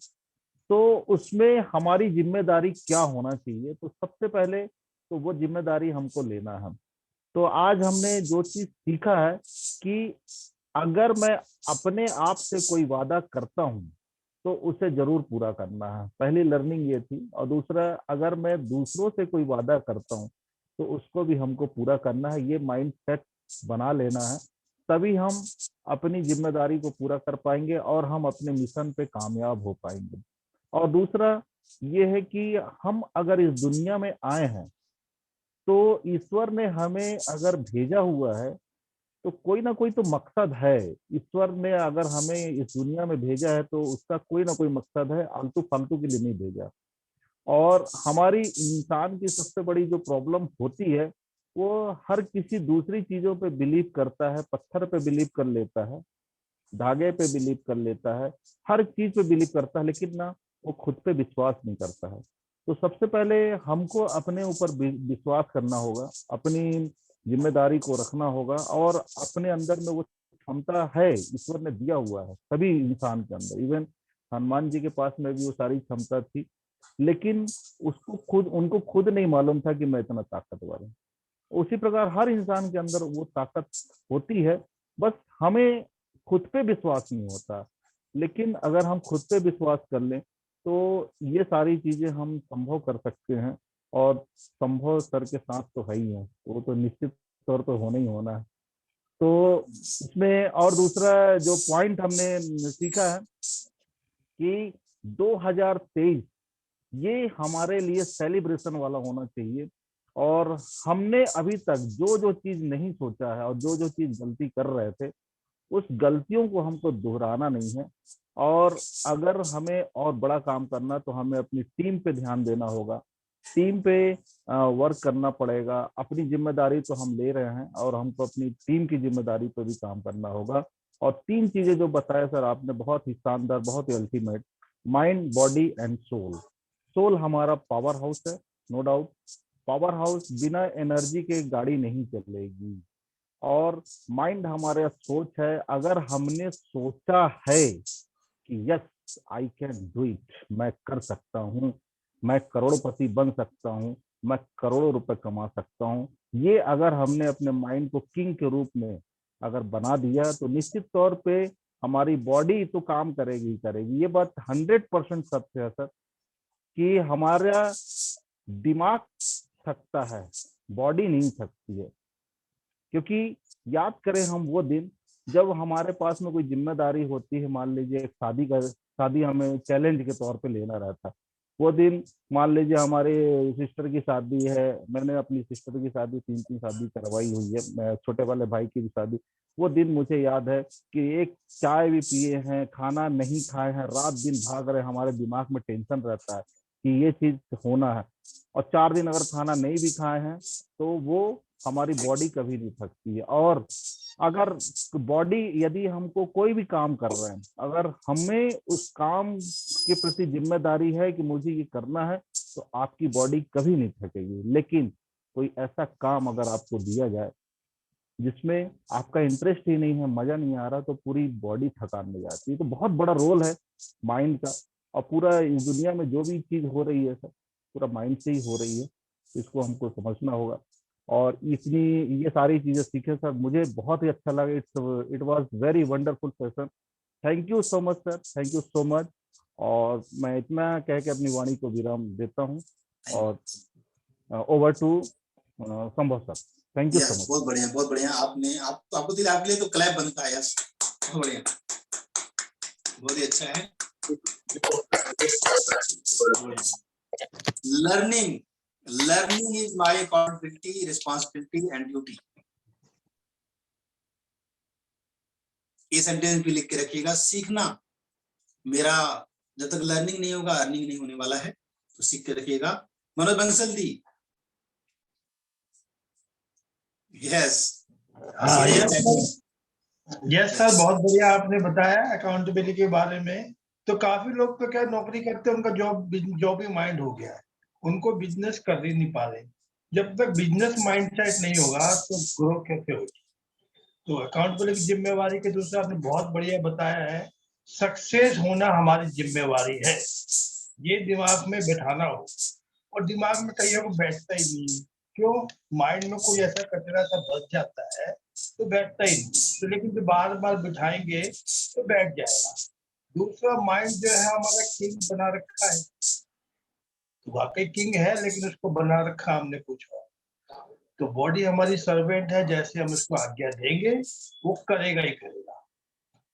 Speaker 4: तो उसमें हमारी जिम्मेदारी क्या होना चाहिए। तो सबसे पहले तो वो जिम्मेदारी हमको लेना है। तो आज हमने जो चीज सीखा है कि अगर मैं अपने आप से कोई वादा करता हूं तो उसे जरूर पूरा करना है, पहली लर्निंग ये थी। और दूसरा, अगर मैं दूसरों से कोई वादा करता हूं तो उसको भी हमको पूरा करना है। ये माइंड सेट बना लेना है, तभी हम अपनी जिम्मेदारी को पूरा कर पाएंगे और हम अपने मिशन पे कामयाब हो पाएंगे। और दूसरा ये है कि हम अगर इस दुनिया में आए हैं तो ईश्वर ने हमें अगर भेजा हुआ है तो कोई ना कोई तो मकसद है। ईश्वर ने अगर हमें इस दुनिया में भेजा है तो उसका कोई ना कोई मकसद है, आलतू फालतू के लिए नहीं भेजा। और हमारी इंसान की सबसे बड़ी जो प्रॉब्लम होती है वो हर किसी दूसरी चीजों पे बिलीव करता है, पत्थर पे बिलीव कर लेता है, धागे पे बिलीव कर लेता है, हर चीज पे बिलीव करता है, लेकिन ना वो खुद पे विश्वास नहीं करता है। तो सबसे पहले हमको अपने ऊपर विश्वास करना होगा, अपनी जिम्मेदारी को रखना होगा, और अपने अंदर में वो क्षमता है, ईश्वर ने दिया हुआ है सभी इंसान के अंदर। इवन हनुमान जी के पास में भी वो सारी क्षमता थी, लेकिन उनको खुद नहीं मालूम था कि मैं इतना ताकतवर हूँ। उसी प्रकार हर इंसान के अंदर वो ताकत होती है, बस हमें खुद पे विश्वास नहीं होता। लेकिन अगर हम खुद पे विश्वास कर लें तो ये सारी चीजें हम संभव कर सकते हैं, और संभव सर के साथ तो है ही है, वो तो निश्चित तौर पर होना ही होना है। तो इसमें और दूसरा जो पॉइंट हमने सीखा है कि 2023 ये हमारे लिए सेलिब्रेशन वाला होना चाहिए। और हमने अभी तक जो जो चीज नहीं सोचा है और जो जो चीज गलती कर रहे थे उस गलतियों को हमको दोहराना नहीं है। और अगर हमें और बड़ा काम करना तो हमें अपनी टीम पे ध्यान देना होगा, टीम पे वर्क करना पड़ेगा। अपनी जिम्मेदारी तो हम ले रहे हैं और हमको अपनी टीम की जिम्मेदारी पे भी काम करना होगा। और 3 चीजें जो बताया सर आपने, बहुत ही शानदार, बहुत ही ultimate, mind, body and soul. Soul हमारा पावर हाउस है, नो डाउट। पावर हाउस बिना एनर्जी के गाड़ी नहीं चलेगी। और माइंड हमारा सोच है, अगर हमने सोचा है कि yes I can do it, मैं कर सकता हूँ, मैं करोड़पति बन सकता हूँ, मैं करोड़ों रुपए कमा सकता हूँ, ये अगर हमने अपने माइंड को किंग के रूप में अगर बना दिया तो निश्चित तौर पे हमारी बॉडी तो काम करेगी ही करेगी। ये बात 100% सत्य है सर, कि हमारा दिमाग थकता है, बॉडी नहीं थकती है। क्योंकि याद करें हम वो दिन जब हमारे पास में कोई जिम्मेदारी होती है, मान लीजिए एक शादी हमें चैलेंज के तौर पे लेना रहता। वो दिन मान लीजिए हमारे सिस्टर की शादी है, मैंने अपनी सिस्टर की शादी 3 शादी करवाई हुई है, मैं छोटे वाले भाई की भी शादी। वो दिन मुझे याद है कि एक चाय भी पिए हैं, खाना नहीं खाए हैं, रात दिन भाग रहे, हमारे दिमाग में टेंशन रहता है कि ये चीज होना है। और 4 दिन अगर खाना नहीं भी खाए हैं तो वो हमारी बॉडी कभी नहीं थकती है। और अगर बॉडी, यदि हमको कोई भी काम कर रहे हैं, अगर हमें उस काम के प्रति जिम्मेदारी है कि मुझे ये करना है, तो आपकी बॉडी कभी नहीं थकेगी। लेकिन कोई ऐसा काम अगर आपको दिया जाए जिसमें आपका इंटरेस्ट ही नहीं है, मजा नहीं आ रहा, तो पूरी बॉडी थकान में जाती है। तो बहुत बड़ा रोल है माइंड का, और पूरा इस दुनिया में जो भी चीज हो रही है सर पूरा माइंड से ही हो रही है, इसको हमको समझना होगा। और इतनी ये सारी चीजें सीखे सर, मुझे बहुत ही अच्छा लगा। It was very wonderful session. Thank you so much sir, thank you so much. और मैं इतना कह के अपनी वाणी को विराम देता हूँ। और ओवर टू संभव sir. Thank you so much.
Speaker 2: बहुत बढ़िया, बहुत बढ़िया। आपको दिल, आपके लिए तो क्लैप बनता है। यस, बहुत बढ़िया, बहुत ही अच्छा है। Learning is my accountability, responsibility and duty. ये सेंटेंस भी लिख के रखिएगा। सीखना मेरा, जब तक लर्निंग नहीं होगा अर्निंग नहीं होने वाला है, तो सीख के रखिएगा। मनोज बंसल दी, यस
Speaker 3: यस सर, बहुत बढ़िया आपने बताया अकाउंटेबिलिटी के बारे में। तो काफी लोग तो क्या नौकरी करते हैं, उनका जॉब ही माइंड हो गया है, उनको बिजनेस कर ही नहीं पा रहे। जब तक बिजनेस माइंडसेट नहीं होगा तो ग्रो कैसे होगी। तो अकाउंटेबिलिटी जिम्मेवारी के दूसरा आपने बहुत बढ़िया बताया है, सक्सेस होना हमारी जिम्मेवारी है, ये दिमाग में बैठाना हो। और दिमाग में कई को बैठता ही नहीं, क्यों? माइंड में कोई ऐसा कचरा सा बच जाता है तो बैठता ही नहीं। तो लेकिन जो बार बार बिठाएंगे तो बैठ जाएगा। दूसरा, माइंड जो है हमारा किंग बना रखा है, तो वाकई किंग है, लेकिन उसको बना रखा हमने कुछ और। तो बॉडी हमारी सर्वेंट है, जैसे हम इसको आज्ञा देंगे वो करेगा ही करेगा।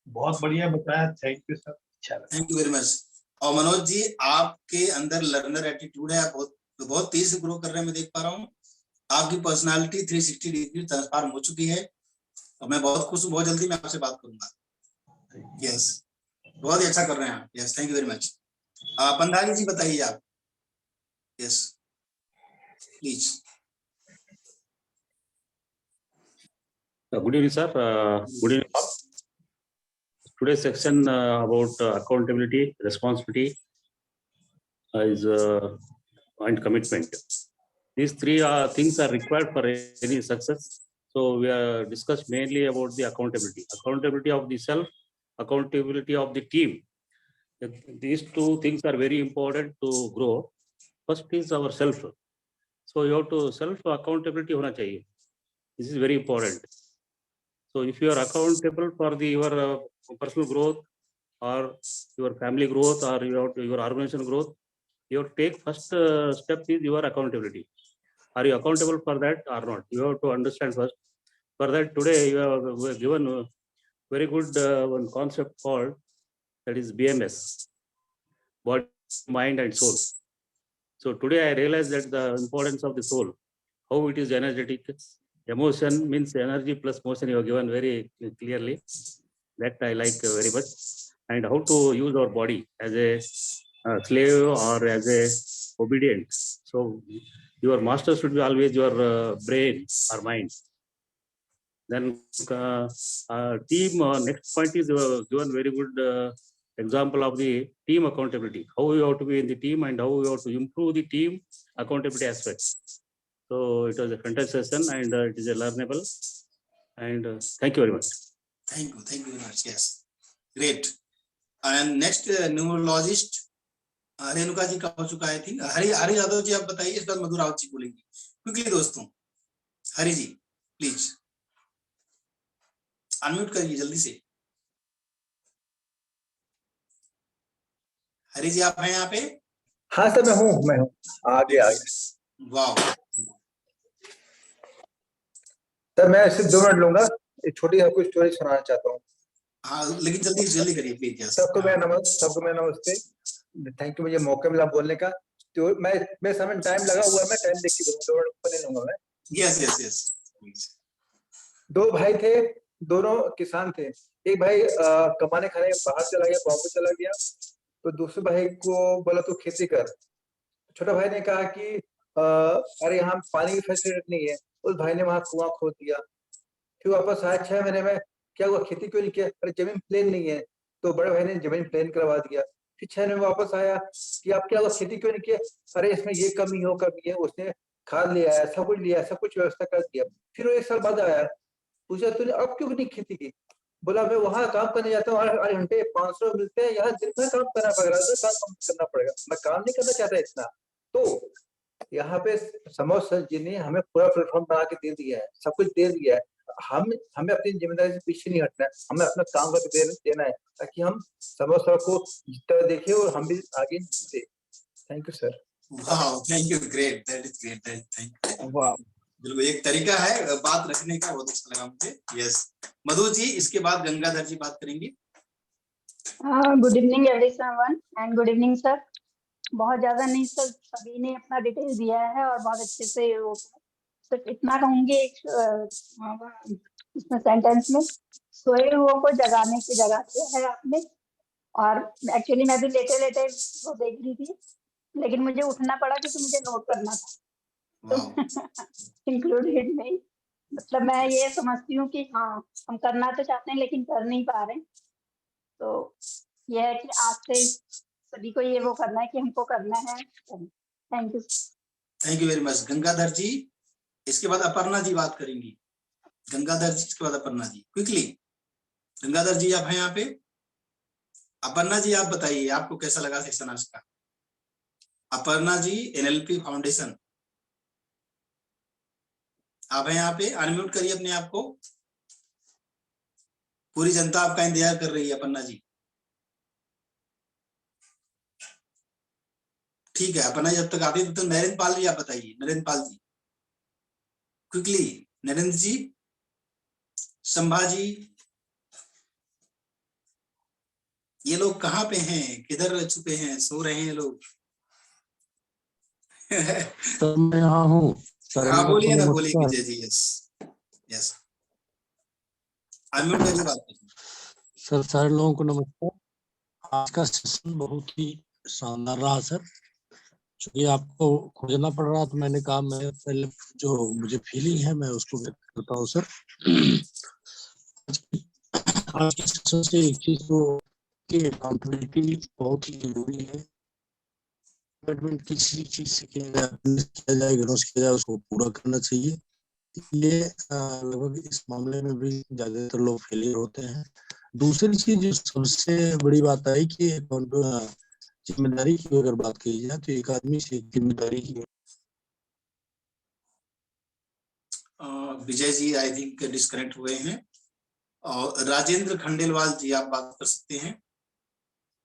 Speaker 3: बहुत बढ़िया बताया, थैंक यू सर, अच्छा लगा।
Speaker 2: Thank you very much. और मनोज जी, आपके अंदर लर्नर एटीट्यूड है, आप बहुत तेज से ग्रो कर रहे हैं, मैं देख पा रहा हूँ। आपकी पर्सनालिटी 360 डिग्री ट्रांसफॉर्म हो चुकी है और मैं बहुत खुश हूँ। बहुत जल्दी मैं आपसे बात करूंगा। यस, बहुत ही अच्छा कर रहे हैं आप। Yes, thank you very much. Pandhari ji बताइए आप। Yes please.
Speaker 5: Good evening, sir. Good evening, all. Today's section about accountability, responsibility is and commitment. These three things are required for any success. So we are discussed mainly about the accountability of the self, accountability of the team. These two things are very important to grow. First is our self. So you have to self accountability hona chahiye. This is very important. So if you are accountable for your personal growth or your family growth or your organization growth, your take first step is your accountability. Are you accountable for that or not? You have to understand first. For that, today you have given a very good one concept called, that is BMS, body, mind and soul. So today I realized that the importance of the soul, how it is energetic. Emotion means energy plus motion, you have given very clearly. That I like very much. And how to use our body as a slave or as a obedient. So your master should be always your brain or mind. Then team, next point is given very good example of the team accountability. How you have to be in the team and how you have to improve the team accountability aspect. So it was a fantastic session and it is a learnable. And thank you very much.
Speaker 2: Thank you very much. Yes, great. And next neurologist Renuka ji का हो चुका है। थी हरि यादव जी, आप बताइए, इसके बाद मधुर राउत जी बोलेंगे क्विकली। दोस्तों, हरि जी प्लीज अनम्यूट करिए जल्दी से। हरि जी आप हैं यहाँ पे?
Speaker 3: हाँ सर, मैं हूँ आगे।
Speaker 2: वाह
Speaker 3: सर, मैं सिर्फ 2 मिनट लूंगा, एक छोटी आपको स्टोरी सुनाना चाहता हूँ।
Speaker 2: हाँ, लेकिन जल्दी करिए प्लीज।
Speaker 3: सबको मेरा नमस्ते। थैंक यू मुझे मौका मिला बोलने का। तो मैं समय टाइम लगा हुआ है, मैं टाइम देख के 2 मिनट ऊपर नहीं लूंगा मैं।
Speaker 2: यस
Speaker 3: 2 भाई थे, दोनों किसान थे। एक भाई कमाने खाने बाहर चला गया, बॉम्बे चला गया। तो दूसरे भाई को बोला तू खेती कर। छोटा भाई ने कहा कि अरे यहाँ पानी की फैसिलिटी नहीं है। उस भाई ने वहां कुआं खोद दिया। फिर वापस आया 6 महीने में, क्या हुआ, खेती क्यों नहीं किया? अरे जमीन प्लेन नहीं है। तो बड़े भाई ने जमीन प्लेन करवा दिया। फिर 6 महीने में वापस आया कि आप क्या हुआ, खेती क्यों नहीं किया? अरे इसमें ये कमी है। उसने खाद ले आया, सब कुछ लिया, सब कुछ व्यवस्था कर दिया। फिर वो 1 साल बाद आया, पूछा तूने अब क्यों नहीं खेती की? बोला मैं वहां काम करने जाता हूँ, 8 घंटे 500 मिलते हैं, यहाँ दिन भर काम करना पड़ेगा, काम करना पड़ेगा, मैं काम नहीं करना चाहता इतना। तो यहाँ पे समोर सर जी ने हमें पूरा प्लेटफॉर्म बना के दे दिया है, सब कुछ दे दिया है। हमें अपनी जिम्मेदारी से पीछे नहीं हटना है, हमें अपना काम करके देना है, ताकि हम समोर सर को जितना देखे और हम भी आगे बढ़े। Thank you sir.
Speaker 2: वाह, thank you, great, that is great, thank you.
Speaker 6: वाह।
Speaker 2: बिल्कुल एक तरीका है बात रखने का, बहुत अच्छा लगा मुझे। यस, मधु जी, इसके बाद गंगाधर जी बात करेंगे।
Speaker 7: Good evening everyone and good evening sir. बहुत ज्यादा नहीं सर, सभी ने अपना डिटेल दिया है और बहुत अच्छे से वो, सिर्फ इतना कहूंगी इसमें सेंटेंस में, सोए हुओं को जगाने की जगह दिया है आपने। और एक्चुअली मैं भी लेटे लेटे वो देख रही थी, लेकिन मुझे उठना पड़ा क्योंकि मुझे नोट करना था, तो इंक्लूडेड नहीं। मतलब मैं ये समझती हूँ कि हाँ, हम करना तो चाहते हैं लेकिन कर नहीं पा रहे। तो यह है कि आज से सभी को ये वो करना है कि हमको करना है। Thank you.
Speaker 2: Thank you very much Gangadhar ji. इसके बाद अपर्णा जी बात करेंगी। गंगाधर जी, इसके बाद अपर्णा जी, क्विकली। गंगाधर जी आप हैं यहाँ पे? अपर्णा जी आप बताइए, आपको कैसा लगा सेशन आज का? अपर्णा जी, एनएलपी फाउंडेशन, आप हैं यहाँ पे? अनम्यूट करिए अपने आप को। पूरी जनता आपका इंतजार कर रही है अपर्णा जी। ठीक है अपर्णा जी, जब तक आती है तब तक नरेंद्र पाल जी आप बताइए। नरेंद्र पाल जी, क्विकली। नरेंद्र जी, संभाजी, ये लोग कहाँ पे हैं? किधर छुपे हैं? सो रहे हैं लोग?
Speaker 8: सर मैं यहाँ हूँ।
Speaker 2: हाँ बोलिए ना, बोलिए Vijay ji. Yes yes, unmute करिए बात कीजिए।
Speaker 8: सर सारे लोगों को नमस्कार। आज का सेशन बहुत ही शानदार रहा सर। चूंकि आपको खोजना पड़ रहा तो मैंने कहा मैं पहले जो मुझे फीलिंग है मैं उसको व्यक्त करता हूँ सर। आज के सेशन से एक चीज तो कि अकाउंटेबिलिटी बहुत ही जरूरी है। कमिटमेंट किसी चीज से किया जाए इग्नोर किया जाए, उसको पूरा करना चाहिए। ये लगभग इस मामले में भी ज्यादातर लोग फेलियर होते हैं। दूसरी चीज जो सबसे बड़ी बात आई कि जिम्मेदारी की अगर बात की जाए तो एक आदमी से जिम्मेदारी की।
Speaker 2: Vijay ji I think disconnect हुए हैं। और राजेंद्र खंडेलवाल जी आप बात कर सकते हैं।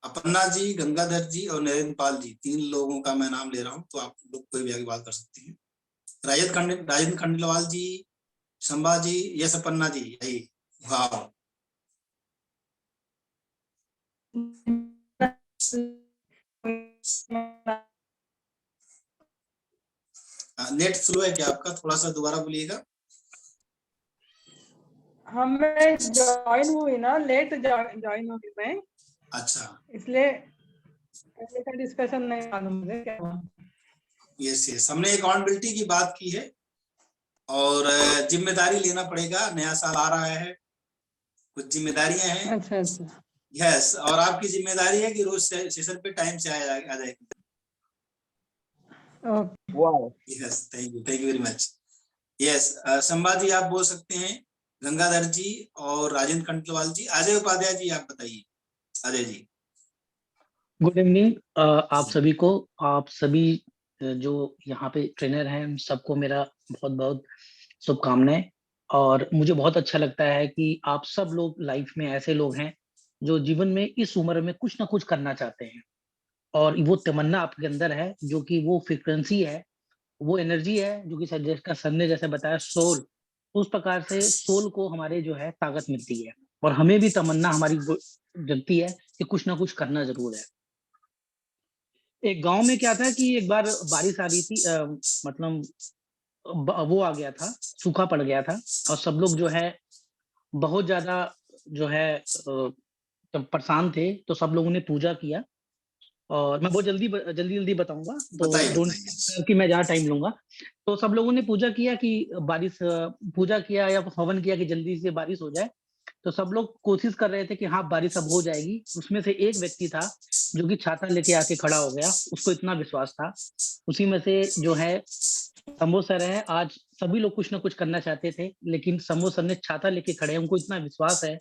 Speaker 2: अपर्णा जी, गंगाधर जी और नरेंद्र पाल जी, 3 लोगों का मैं नाम ले रहा हूँ, तो आप लोग कोई भी आगे बात कर सकते हैं। राजेंद्र खंडेलवाल जी, संभाजी, यस अपर्णा जी, यही। वाह, नेट स्लो है क्या आपका? थोड़ा सा दोबारा बोलिएगा।
Speaker 9: मैं ज्वाइन हुई ना, लेट ज्वाइन हुई मैं।
Speaker 2: अच्छा,
Speaker 9: इसलिए पहले का डिस्कशन नहीं मालूम मुझे क्या हुआ।
Speaker 2: यस, हमने अकाउंटेबिलिटी की बात की है और जिम्मेदारी लेना पड़ेगा। नया साल आ रहा है, कुछ जिम्मेदारियां हैं।
Speaker 9: अच्छा।
Speaker 2: यस, और आपकी जिम्मेदारी है कि रोज सेशन पे टाइम से आ जाएगा।
Speaker 6: वाह।
Speaker 2: Yes, thank you very much. Yes, Sambhaji आप बोल सकते हैं, गंगाधर जी और राजेंद्र खंडेलवाल जी। अजय उपाध्याय जी आप बताइए। अजय जी,
Speaker 10: गुड इवनिंग आप सभी को। आप सभी जो यहाँ पे ट्रेनर हैं सबको मेरा बहुत बहुत शुभकामनाएं। और मुझे बहुत अच्छा लगता है कि आप सब लोग लाइफ में ऐसे लोग हैं जो जीवन में इस उम्र में कुछ ना कुछ करना चाहते हैं, और वो तमन्ना आपके अंदर है, जो कि वो फ्रीक्वेंसी है, वो एनर्जी है, जो कि सर ने जैसे बताया सोल, उस प्रकार से सोल को हमारे जो है ताकत मिलती है। और हमें भी तमन्ना हमारी जगती है कि कुछ ना कुछ करना जरूर है। एक गांव में क्या था कि एक बार बारिश आ रही थी, मतलब वो आ गया था, सूखा पड़ गया था, और सब लोग जो है बहुत ज्यादा जो है परेशान थे। तो सब लोगों ने पूजा किया, और मैं बहुत जल्दी बताऊंगा, तो
Speaker 2: बताइए
Speaker 10: डोंट कि मैं ज्यादा टाइम लूंगा। तो सब लोगों ने पूजा किया कि पूजा किया या हवन किया कि जल्दी से बारिश हो जाए। तो सब लोग कोशिश कर रहे थे कि हाँ बारिश अब हो जाएगी। उसमें से एक व्यक्ति था जो कि छाता लेके आके खड़ा हो गया। उसको इतना विश्वास था। उसी में से जो है शंभू सर है, आज सभी लोग कुछ ना कुछ करना चाहते थे, लेकिन शंभू सर ने छाता लेके खड़े हैं। उनको इतना विश्वास है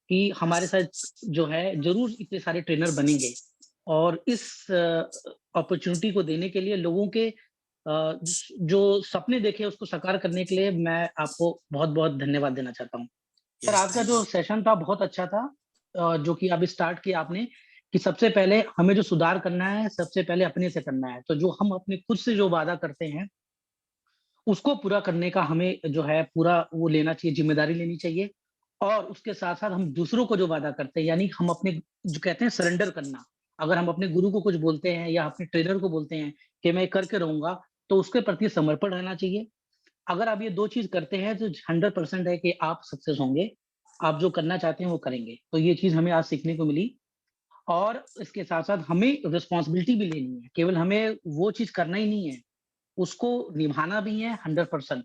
Speaker 10: कि हमारे साथ जो है जरूर इतने सारे ट्रेनर बनेंगे। और इस अपॉर्चुनिटी को देने के लिए, लोगों के जो सपने देखे उसको साकार करने के लिए मैं आपको बहुत बहुत धन्यवाद देना चाहता हूँ। सर आज का जो सेशन था बहुत अच्छा था, जो कि आप स्टार्ट किया आपने कि सबसे पहले हमें जो सुधार करना है सबसे पहले अपने से करना है। तो जो हम अपने खुद से जो वादा करते हैं उसको पूरा करने का हमें जो है पूरा वो लेना चाहिए, जिम्मेदारी लेनी चाहिए। और उसके साथ साथ हम दूसरों को जो वादा करते हैं, यानी हम अपने जो कहते हैं सरेंडर करना, अगर हम अपने गुरु को कुछ बोलते हैं या अपने ट्रेनर को बोलते हैं कि मैं करके रहूंगा, तो उसके प्रति समर्पण रहना चाहिए। अगर आप ये 2 चीज करते हैं तो 100% है कि आप सक्सेस होंगे, आप जो करना चाहते हैं वो करेंगे। तो ये चीज हमें आज सीखने को मिली। और इसके साथ साथ हमें रिस्पॉन्सिबिलिटी भी लेनी है, केवल हमें वो चीज करना ही नहीं है, उसको निभाना भी है 100%।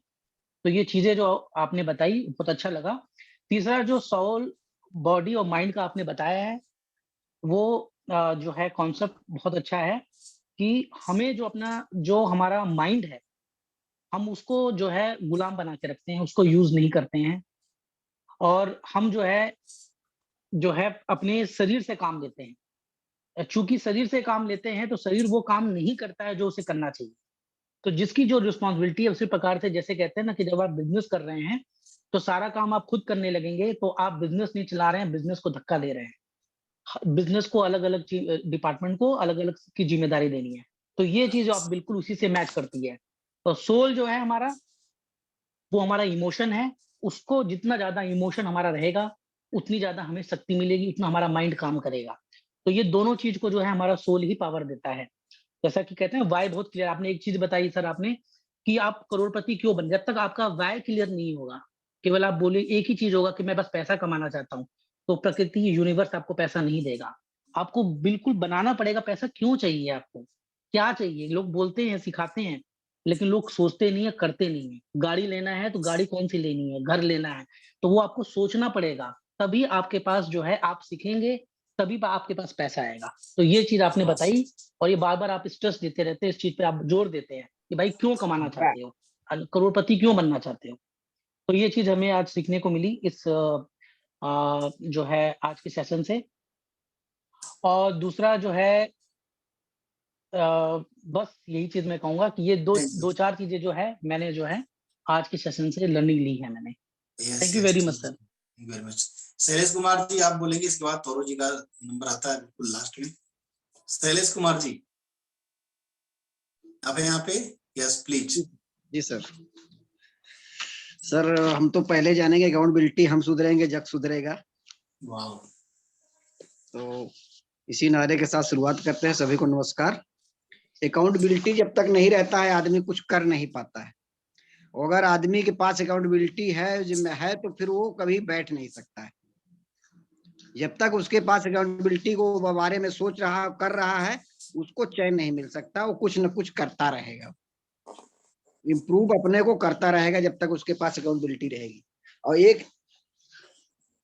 Speaker 10: तो ये चीजें जो आपने बताई बहुत अच्छा लगा। तीसरा जो सोल, बॉडी और माइंड का आपने बताया है, वो जो है कॉन्सेप्ट बहुत अच्छा है कि हमें जो अपना जो हमारा माइंड है, हम उसको जो है गुलाम बना के रखते हैं, उसको यूज नहीं करते हैं। और हम जो है अपने शरीर से काम लेते हैं। चूंकि शरीर से काम लेते हैं तो शरीर वो काम नहीं करता है जो उसे करना चाहिए। तो जिसकी जो रिस्पॉन्सिबिलिटी है उसी प्रकार से, जैसे कहते हैं ना कि जब आप बिजनेस कर रहे हैं तो सारा काम आप खुद करने लगेंगे तो आप बिजनेस नहीं चला रहे हैं, बिजनेस को धक्का दे रहे हैं। बिजनेस को अलग अलग डिपार्टमेंट को अलग अलग की जिम्मेदारी देनी है। तो ये चीज आप बिल्कुल उसी से मैच करती है। तो सोल जो है हमारा, वो हमारा इमोशन है। उसको जितना ज्यादा इमोशन हमारा रहेगा उतनी ज्यादा हमें शक्ति मिलेगी, उतना हमारा माइंड काम करेगा। तो ये दोनों चीज को जो है हमारा सोल ही पावर देता है। जैसा कि कहते हैं वाय बहुत क्लियर, आपने एक चीज बताई सर आपने कि आप करोड़पति क्यों बन, जब तक आपका वाय क्लियर नहीं होगा, केवल आप बोले एक ही चीज होगा कि मैं बस पैसा कमाना चाहता हूँ, तो प्रकृति यूनिवर्स आपको पैसा नहीं देगा। आपको बिल्कुल बनाना पड़ेगा पैसा क्यों चाहिए, आपको क्या चाहिए। लोग बोलते हैं, सिखाते हैं, लेकिन लोग सोचते नहीं है, करते नहीं है। गाड़ी लेना है तो गाड़ी कौन सी लेनी है, घर लेना है तो वो आपको सोचना पड़ेगा, तभी आपके पास जो है आप सीखेंगे, तभी आपके पास पैसा आएगा। तो ये चीज आपने बताई। और ये बार बार आप स्ट्रेस देते रहते हैं, इस चीज पे आप जोर देते हैं कि भाई क्यों कमाना चाहते हो, करोड़पति क्यों बनना चाहते हो। तो ये चीज हमें आज सीखने को मिली इस जो है आज के सेशन से। और दूसरा जो है बस यही चीज मैं कहूंगा कि ये दो चार चीजें जो है मैंने जो है आज के सेशन से लर्निंग ली है मैंने। Thank you very much sir.
Speaker 2: Very much. Shailesh Kumar ji आप बोलेंगे, इसके बाद तोरो जी का नंबर आता है बिल्कुल लास्ट में। शैलेश कुमार जी आप हैं यहाँ पे? Yes please.
Speaker 11: जी सर। सर हम तो पहले जानेंगे अकाउंटेबिलिटी हम सुधरेंगे जग सुधरेगा।
Speaker 2: वाह।
Speaker 11: तो इसी नारे के साथ शुरुआत करते हैं। सभी को नमस्कार। अकाउंटेबिलिटी जब तक नहीं रहता है आदमी कुछ कर नहीं पाता है। अगर आदमी के पास अकाउंटेबिलिटी है तो फिर वो कभी बैठ नहीं सकता है। जब तक उसके पास अकाउंटेबिलिटी को बारे में सोच रहा कर रहा है उसको चैन नहीं मिल सकता। वो कुछ न कुछ करता रहेगा, इम्प्रूव अपने को करता रहेगा जब तक उसके पास अकाउंटेबिलिटी रहेगी। और एक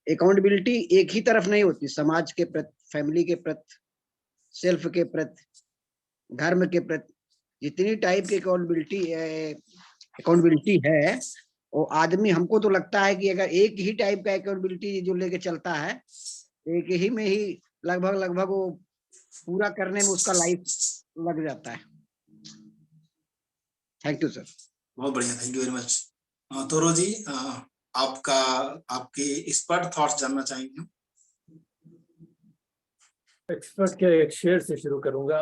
Speaker 11: अकाउंटेबिलिटी एक ही तरफ नहीं होती, समाज के प्रति, फैमिली के प्रति, सेल्फ के प्रति, धर्म के प्रति, जितनी टाइप की अकाउंटेबिलिटी है वो आदमी, हमको तो लगता है कि अगर एक ही टाइप का अकाउंटेबिलिटी जो लेके चलता है, एक ही में ही लगभग वो पूरा करने में उसका लाइफ लग जाता है। Thank you sir.
Speaker 2: बहुत बढ़िया, थैंक यू वेरी मच। तोरो जी आपके एक्सपर्ट थॉट्स जानना चाहेंगे।
Speaker 12: एक्सपर्ट के एक शेर से शुरू करूंगा।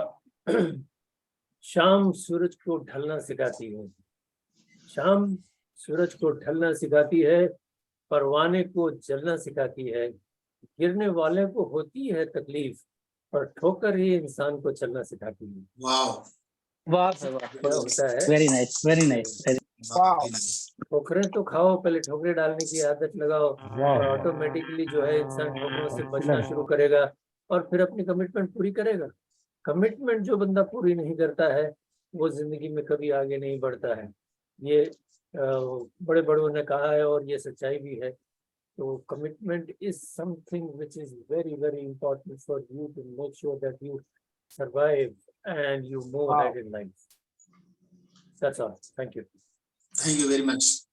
Speaker 12: शाम सूरज को ढलना सिखाती है, शाम सूरज को ढलना सिखाती है, परवाने को जलना सिखाती है, गिरने वाले को होती है तकलीफ पर ठोकर ही इंसान को चलना सिखाती है।
Speaker 2: वाह
Speaker 10: वाह
Speaker 12: क्या होता है?
Speaker 10: Very nice, very nice.
Speaker 12: ठोकरें तो खाओ, पहले ठोकरें डालने की आदत लगाओ और ऑटोमेटिकली जो है इंसान ठोकरों से बचना शुरू करेगा और फिर अपनी कमिटमेंट पूरी करेगा। कमिटमेंट जो बंदा पूरी नहीं करता है वो जिंदगी में कभी आगे नहीं बढ़ता है। ये बड़े बड़ों ने कहा है और ये सच्चाई भी है। तो commitment is something which is very very important for you to make sure that you survive and you move ahead in life. That's all. Thank you.
Speaker 2: Thank you very much.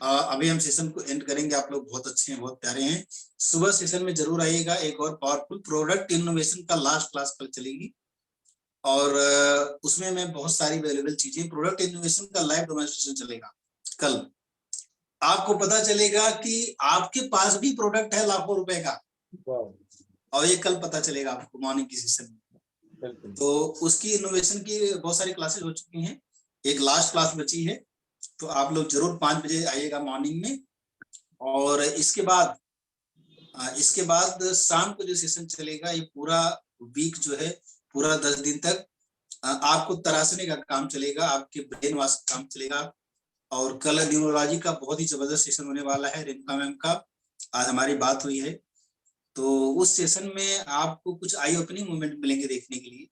Speaker 2: अभी हम सेशन को and करेंगे। आप लोग बहुत अच्छे हैं, बहुत प्यारे हैं। सुबह सेशन में जरूर आइएगा। एक और पावरफुल प्रोडक्ट इनोवेशन का लास्ट क्लास कल चलेगी और उसमें मैं बहुत सारी वैल्यूएबल चीजें, प्रोडक्ट इनोवेशन का लाइव डेमोंस्ट्रेशन चलेगा कल। आपको पता चलेगा कि आपके पास भी प्रोडक्ट है लाखों रुपए का। और ये कल पता चलेगा आपको मॉर्निंग की सेशन में। तो उसकी इनोवेशन की बहुत सारी क्लासेस हो चुकी हैं, एक लास्ट क्लास बची है, तो आप लोग जरूर 5 बजे आइएगा मॉर्निंग में। और इसके बाद शाम को जो सेशन चलेगा, ये पूरा वीक जो है, पूरा 10 दिन तक आपको तराशने का काम चलेगा, आपके ब्रेन वॉश का काम चलेगा। और कल न्यूरोलॉजी का बहुत ही जबरदस्त सेशन होने वाला है, रेणुका मैम का आज हमारी बात हुई है। तो उस सेशन में आपको कुछ आई ओपनिंग मोमेंट मिलेंगे देखने के लिए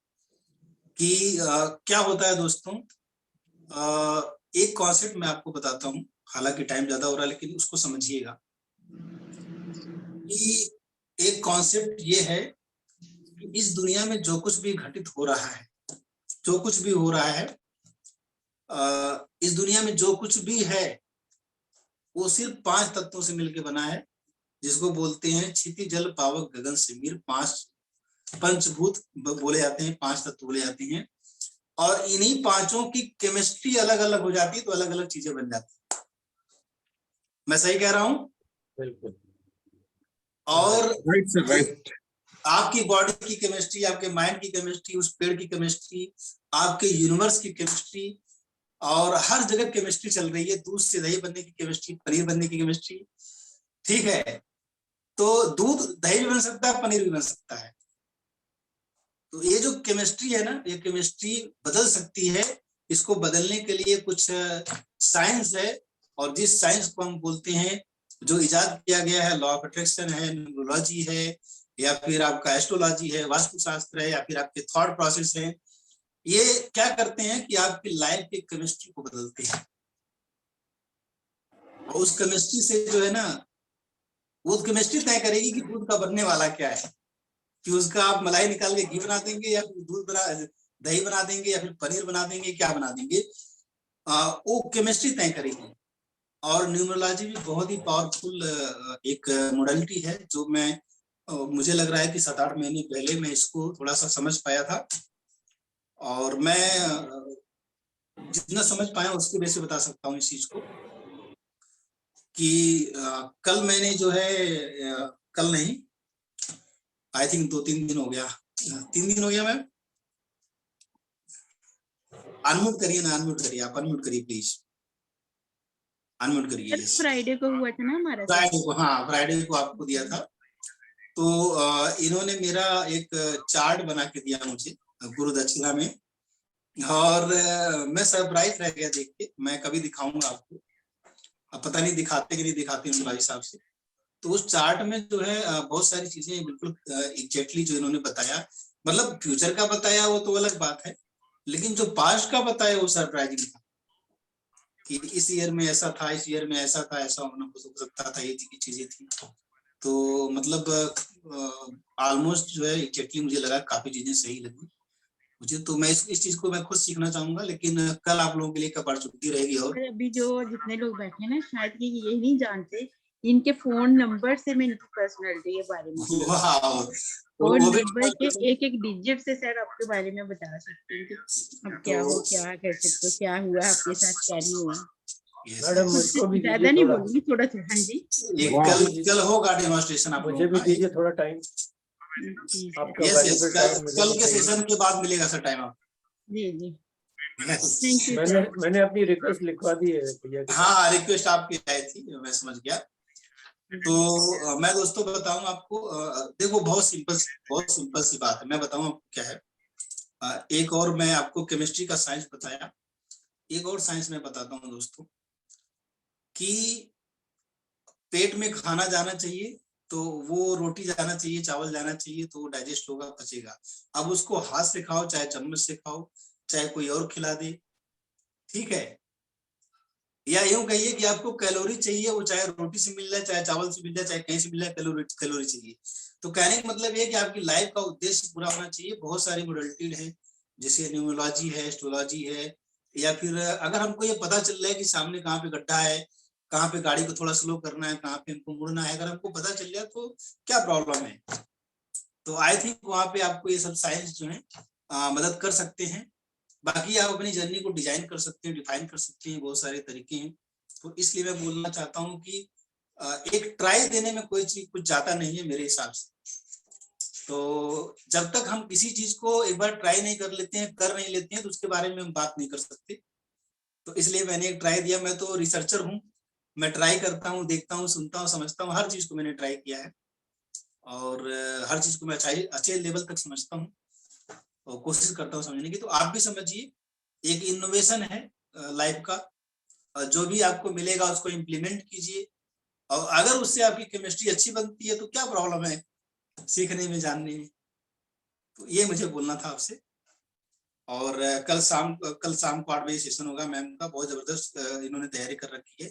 Speaker 2: कि क्या होता है दोस्तों। एक कॉन्सेप्ट मैं आपको बताता हूँ, हालांकि टाइम ज्यादा हो रहा है लेकिन उसको समझिएगा कि एक कॉन्सेप्ट ये है कि इस दुनिया में जो कुछ भी घटित हो रहा है, जो कुछ भी हो रहा है, इस दुनिया में जो कुछ भी है वो सिर्फ 5 तत्वों से मिलकर बना है, जिसको बोलते हैं क्षिति जल पावक गगन समीर। 5 पंचभूत बोले जाते हैं, 5 तत्व बोले जाते हैं। और इन्हीं पांचों की केमिस्ट्री अलग अलग हो जाती है तो अलग अलग चीजें बन जाती है। मैं सही कह रहा हूं?
Speaker 12: बिल्कुल।
Speaker 2: और
Speaker 13: राइट।
Speaker 2: आपकी बॉडी की केमिस्ट्री, आपके माइंड की केमिस्ट्री, उस पेड़ की केमिस्ट्री, आपके यूनिवर्स की केमिस्ट्री, और हर जगह केमिस्ट्री चल रही है। दूध से दही बनने की केमिस्ट्री, पनीर बनने की केमिस्ट्री, ठीक है। तो दूध दही भी बन सकता है, पनीर भी बन सकता है। तो ये जो केमिस्ट्री है ना, ये केमिस्ट्री बदल सकती है। इसको बदलने के लिए कुछ साइंस है, और जिस साइंस को हम बोलते हैं, जो इजाद किया गया है, लॉ ऑफ अट्रैक्शन है, न्यूरोलॉजी है, या फिर आपका एस्ट्रोलॉजी है, वास्तुशास्त्र है, या फिर आपके थॉट प्रोसेस है, ये क्या करते हैं कि आपकी लाइफ की केमिस्ट्री को बदलते हैं। और उस केमिस्ट्री से जो है ना, वो केमिस्ट्री तय करेगी कि दूध का बनने वाला क्या है, कि उसका आप मलाई निकाल के घी बना देंगे, या फिर दही बना देंगे, या फिर पनीर बना देंगे, क्या बना देंगे, वो केमिस्ट्री तय करेगी। और न्यूमरोलॉजी भी बहुत ही पावरफुल एक मोडालिटी है, जो मैं मुझे लग रहा है कि 7-8 महीने पहले मैं इसको थोड़ा सा समझ पाया था। और मैं जितना समझ पाया उसके वजह से बता सकता हूँ इस चीज को कि कल मैंने जो है, कल नहीं, आई थिंक 2-3 दिन हो गया, 3 दिन हो गया। मैं अनम्यूट करिए ना, अनम्यूट करिए, आप अनम्यूट करिए प्लीज, अनम्यूट करिए।
Speaker 1: फ्राइडे को हुआ था ना हमारा,
Speaker 2: फ्राइडे को, हाँ फ्राइडे को आपको दिया था। तो इन्होंने मेरा एक चार्ट बना के दिया मुझे गुरु दक्षिणा में, और मैं सरप्राइज रह गया देख के। मैं कभी दिखाऊंगा आपको, अब पता नहीं दिखाते कि नहीं दिखाते उनके हिसाब से। तो उस चार्ट में जो है बहुत सारी चीजें बिल्कुल एग्जैक्टली जो इन्होंने बताया, मतलब फ्यूचर का बताया वो तो अलग बात है, लेकिन जो पास्ट का बताया वो सरप्राइजिंग था कि इस ईयर में ऐसा था, इस ईयर में ऐसा था, ऐसा होना हो सकता था, ये चीजें थी। तो मतलब ऑलमोस्ट जो है एग्जैक्टली मुझे लगा, काफी चीजें सही लगी मुझे। तो मैं इस चीज को मैं खुद सीखना चाहूंगा, लेकिन कल आप लोगों के लिए एक अपॉर्चुनिटी रहेगी। और
Speaker 1: अभी जो जितने लोग बैठे हैं ना, शायद कि ये नहीं जानते, इनके फोन नंबर से मैं इनकी पर्सनालिटी के बारे में, फोन नंबर के एक डिजिट से सर आपके बारे में बता सकते हैं कि अब क्या हो, क्या कर सकते हो, क्या हुआ आपके साथ, क्या नहीं हुआ।
Speaker 12: मैडम मुझको भी
Speaker 1: ज्यादा नहीं बोलूंगी, थोड़ा सा। हाँ जी,
Speaker 2: कल होगा डेमोन्स्ट्रेशन, आप
Speaker 12: मुझे भी दीजिए थोड़ा टाइम।
Speaker 2: कल के सेशन के बाद मिलेगा सर टाइम आप।
Speaker 1: जी जी,
Speaker 12: मैंने अपनी रिक्वेस्ट लिखवा दी है भैया।
Speaker 2: हाँ, रिक्वेस्ट आपकी आई थी, मैं समझ गया। तो मैं दोस्तों बताऊं आपको, देखो बहुत सिंपल सी बात है, मैं बताऊं आपको क्या है। एक और मैं आपको केमिस्ट्री का साइंस बताया, एक और साइंस मैं बताता हूं दोस्तों, कि पेट में खाना जाना चाहिए तो वो रोटी जाना चाहिए, चावल जाना चाहिए, तो वो डाइजेस्ट होगा, पचेगा। अब उसको हाथ से खाओ, चाहे चम्मच से खाओ, चाहे कोई और खिला दे, ठीक है। या यूं कहिए कि आपको कैलोरी चाहिए, वो चाहे रोटी से मिल जाए, चाहे चावल से मिल जाए, चाहे कहीं से मिल जाए, कैलोरी चाहिए। तो कहने का मतलब ये कि आपकी लाइफ का उद्देश्य पूरा होना चाहिए। बहुत सारी मॉडलिटी है, जैसे न्यूमरोलॉजी है, एस्ट्रोलॉजी है, या फिर अगर हमको ये पता चल रहा है कि सामने कहाँ पे गड्ढा है, कहाँ पे गाड़ी को थोड़ा स्लो करना है, कहाँ पे हमको मुड़ना है, अगर हमको पता चल जाए तो क्या प्रॉब्लम है। तो आई थिंक वहाँ पे आपको ये सब साइंस जो है मदद कर सकते हैं। बाकी आप अपनी जर्नी को डिजाइन कर सकते हैं, डिफाइन कर सकते हैं, बहुत सारे तरीके हैं। तो इसलिए मैं बोलना चाहता हूँ कि एक ट्राई देने में कोई चीज कुछ जाता नहीं है मेरे हिसाब से। तो जब तक हम किसी चीज को एक बार ट्राई नहीं कर लेते हैं, कर नहीं लेते हैं, तो उसके बारे में हम बात नहीं कर सकते। तो इसलिए मैंने एक ट्राई दिया। मैं तो रिसर्चर हूँ, मैं ट्राई करता हूँ, देखता हूँ, सुनता हूँ, समझता हूँ, हर चीज को मैंने ट्राई किया है और हर चीज को मैं अच्छे लेवल तक समझता हूँ और कोशिश करता हूँ समझने की। तो आप भी समझिए, एक इनोवेशन है लाइफ का, जो भी आपको मिलेगा उसको इम्प्लीमेंट कीजिए, और अगर उससे आपकी केमिस्ट्री अच्छी बनती है तो क्या प्रॉब्लम है सीखने में, जानने में। तो ये मुझे बोलना था आपसे। और कल शाम को 8 बजे सेशन होगा मैम का, बहुत जबरदस्त इन्होंने तैयारी कर रखी है।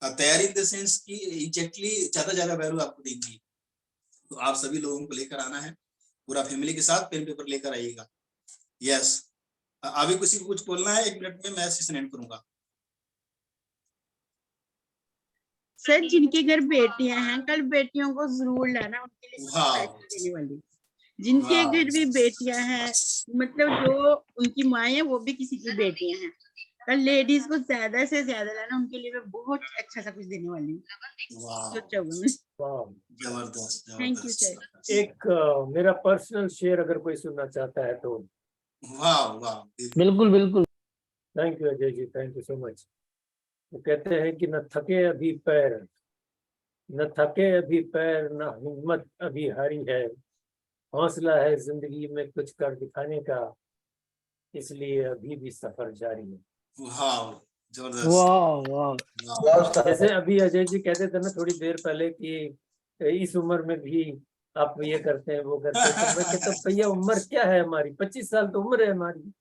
Speaker 2: तैयारी इन द सेंस की एग्जैक्टली ज्यादा वैल्यू आपको देंगी। तो आप सभी लोगों को लेकर आना है, पूरा फैमिली के साथ पेन पेपर लेकर आइएगा। यस, अभी किसी को कुछ बोलना है? 1 मिनट में मैं सेशन एंड करूंगा।
Speaker 1: सर, जिनके घर बेटियां हैं, कल बेटियों को जरूर लाना, उनके लिए
Speaker 2: वाह
Speaker 1: देने वाली। जिनके घर भी बेटियां हैं, मतलब जो उनकी माँ है वो भी किसी की बेटियां हैं, कल लेडीज को ज्यादा से ज्यादा लाना, उनके लिए मैं बहुत अच्छा सा कुछ देने वाली हूँ। सोचा हुआ मैं।
Speaker 2: जबरदस्त
Speaker 1: थैंक यू सर।
Speaker 2: जबरदस्त।
Speaker 12: एक मेरा पर्सनल शेयर अगर कोई सुनना चाहता है तो।
Speaker 2: वाह वाह,
Speaker 10: बिल्कुल बिल्कुल।
Speaker 12: Thank you Ajay ji, thank you so much. वो कहते हैं कि न थके अभी पैर, न थके अभी पैर, न हिम्मत अभी हारी है, हौसला है जिंदगी में कुछ कर दिखाने का, इसलिए अभी भी सफर जारी है।
Speaker 2: वाह जबरदस्त।
Speaker 10: वाह वाह।
Speaker 12: जैसे अभी अजय जी कहते थे ना थोड़ी देर पहले कि इस उम्र में भी आप ये करते हैं वो करते हैं, तो मैं कहता हूँ भैया उम्र क्या है हमारी, 25 साल तो उम्र है हमारी।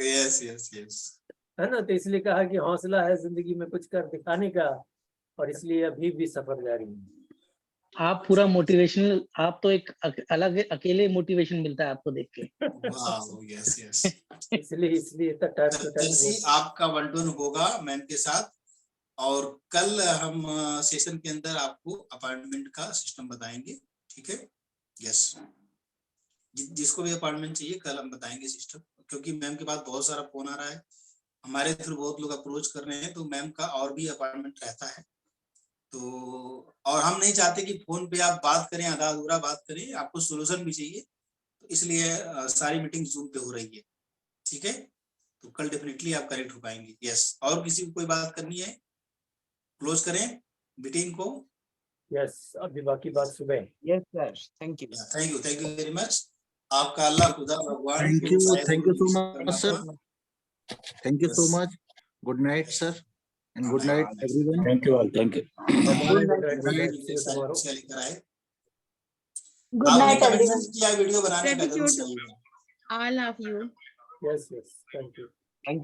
Speaker 2: यस यस यस,
Speaker 12: है ना। तो इसलिए कहा कि हौसला है जिंदगी में कुछ कर दिखाने का, और इसलिए अभी भी सफर जारी है।
Speaker 10: आप पूरा मोटिवेशनल, आप तो एक अलग अकेले मोटिवेशन मिलता है आपको देख के।
Speaker 2: Yes yes.
Speaker 12: इसलिए टाइम टू
Speaker 2: जैसे
Speaker 12: टाइम
Speaker 2: आपका 1-to-1 होगा मैम के साथ, और कल हम सेशन के अंदर आपको अपॉइंटमेंट का सिस्टम बताएंगे, ठीक है। यस, जिसको भी अपॉइंटमेंट चाहिए कल हम बताएंगे सिस्टम, क्योंकि मैम के पास बहुत सारा फोन आ रहा है, हमारे थ्रू बहुत लोग अप्रोच कर रहे हैं, तो मैम का और भी अपॉइंटमेंट रहता है। तो और हम नहीं चाहते कि फोन पे आप बात करें, आधा अधूरा बात करें, आपको सोल्यूशन भी चाहिए, तो इसलिए सारी मीटिंग जूम पे हो रही है, ठीक है। तो कल डेफिनेटली आप करेक्ट हो पाएंगे। यस, और किसी को कोई बात करनी है? क्लोज करें मीटिंग को।
Speaker 12: यस, अभी बाकी बात सुबह।
Speaker 6: Yes sir, thank
Speaker 2: you very much. आपका अल्लाह खुदा भगवान
Speaker 8: thank you so much sir, thank you so much. Good night sir, and good night everyone.
Speaker 5: Thank you all. Thank you.
Speaker 7: Good night everyone.
Speaker 2: किया video बनाने का जरूर
Speaker 1: Gratitude to all of you.
Speaker 12: Yes yes, thank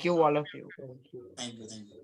Speaker 12: you
Speaker 6: you all of you.
Speaker 12: Thank you.
Speaker 2: Thank you.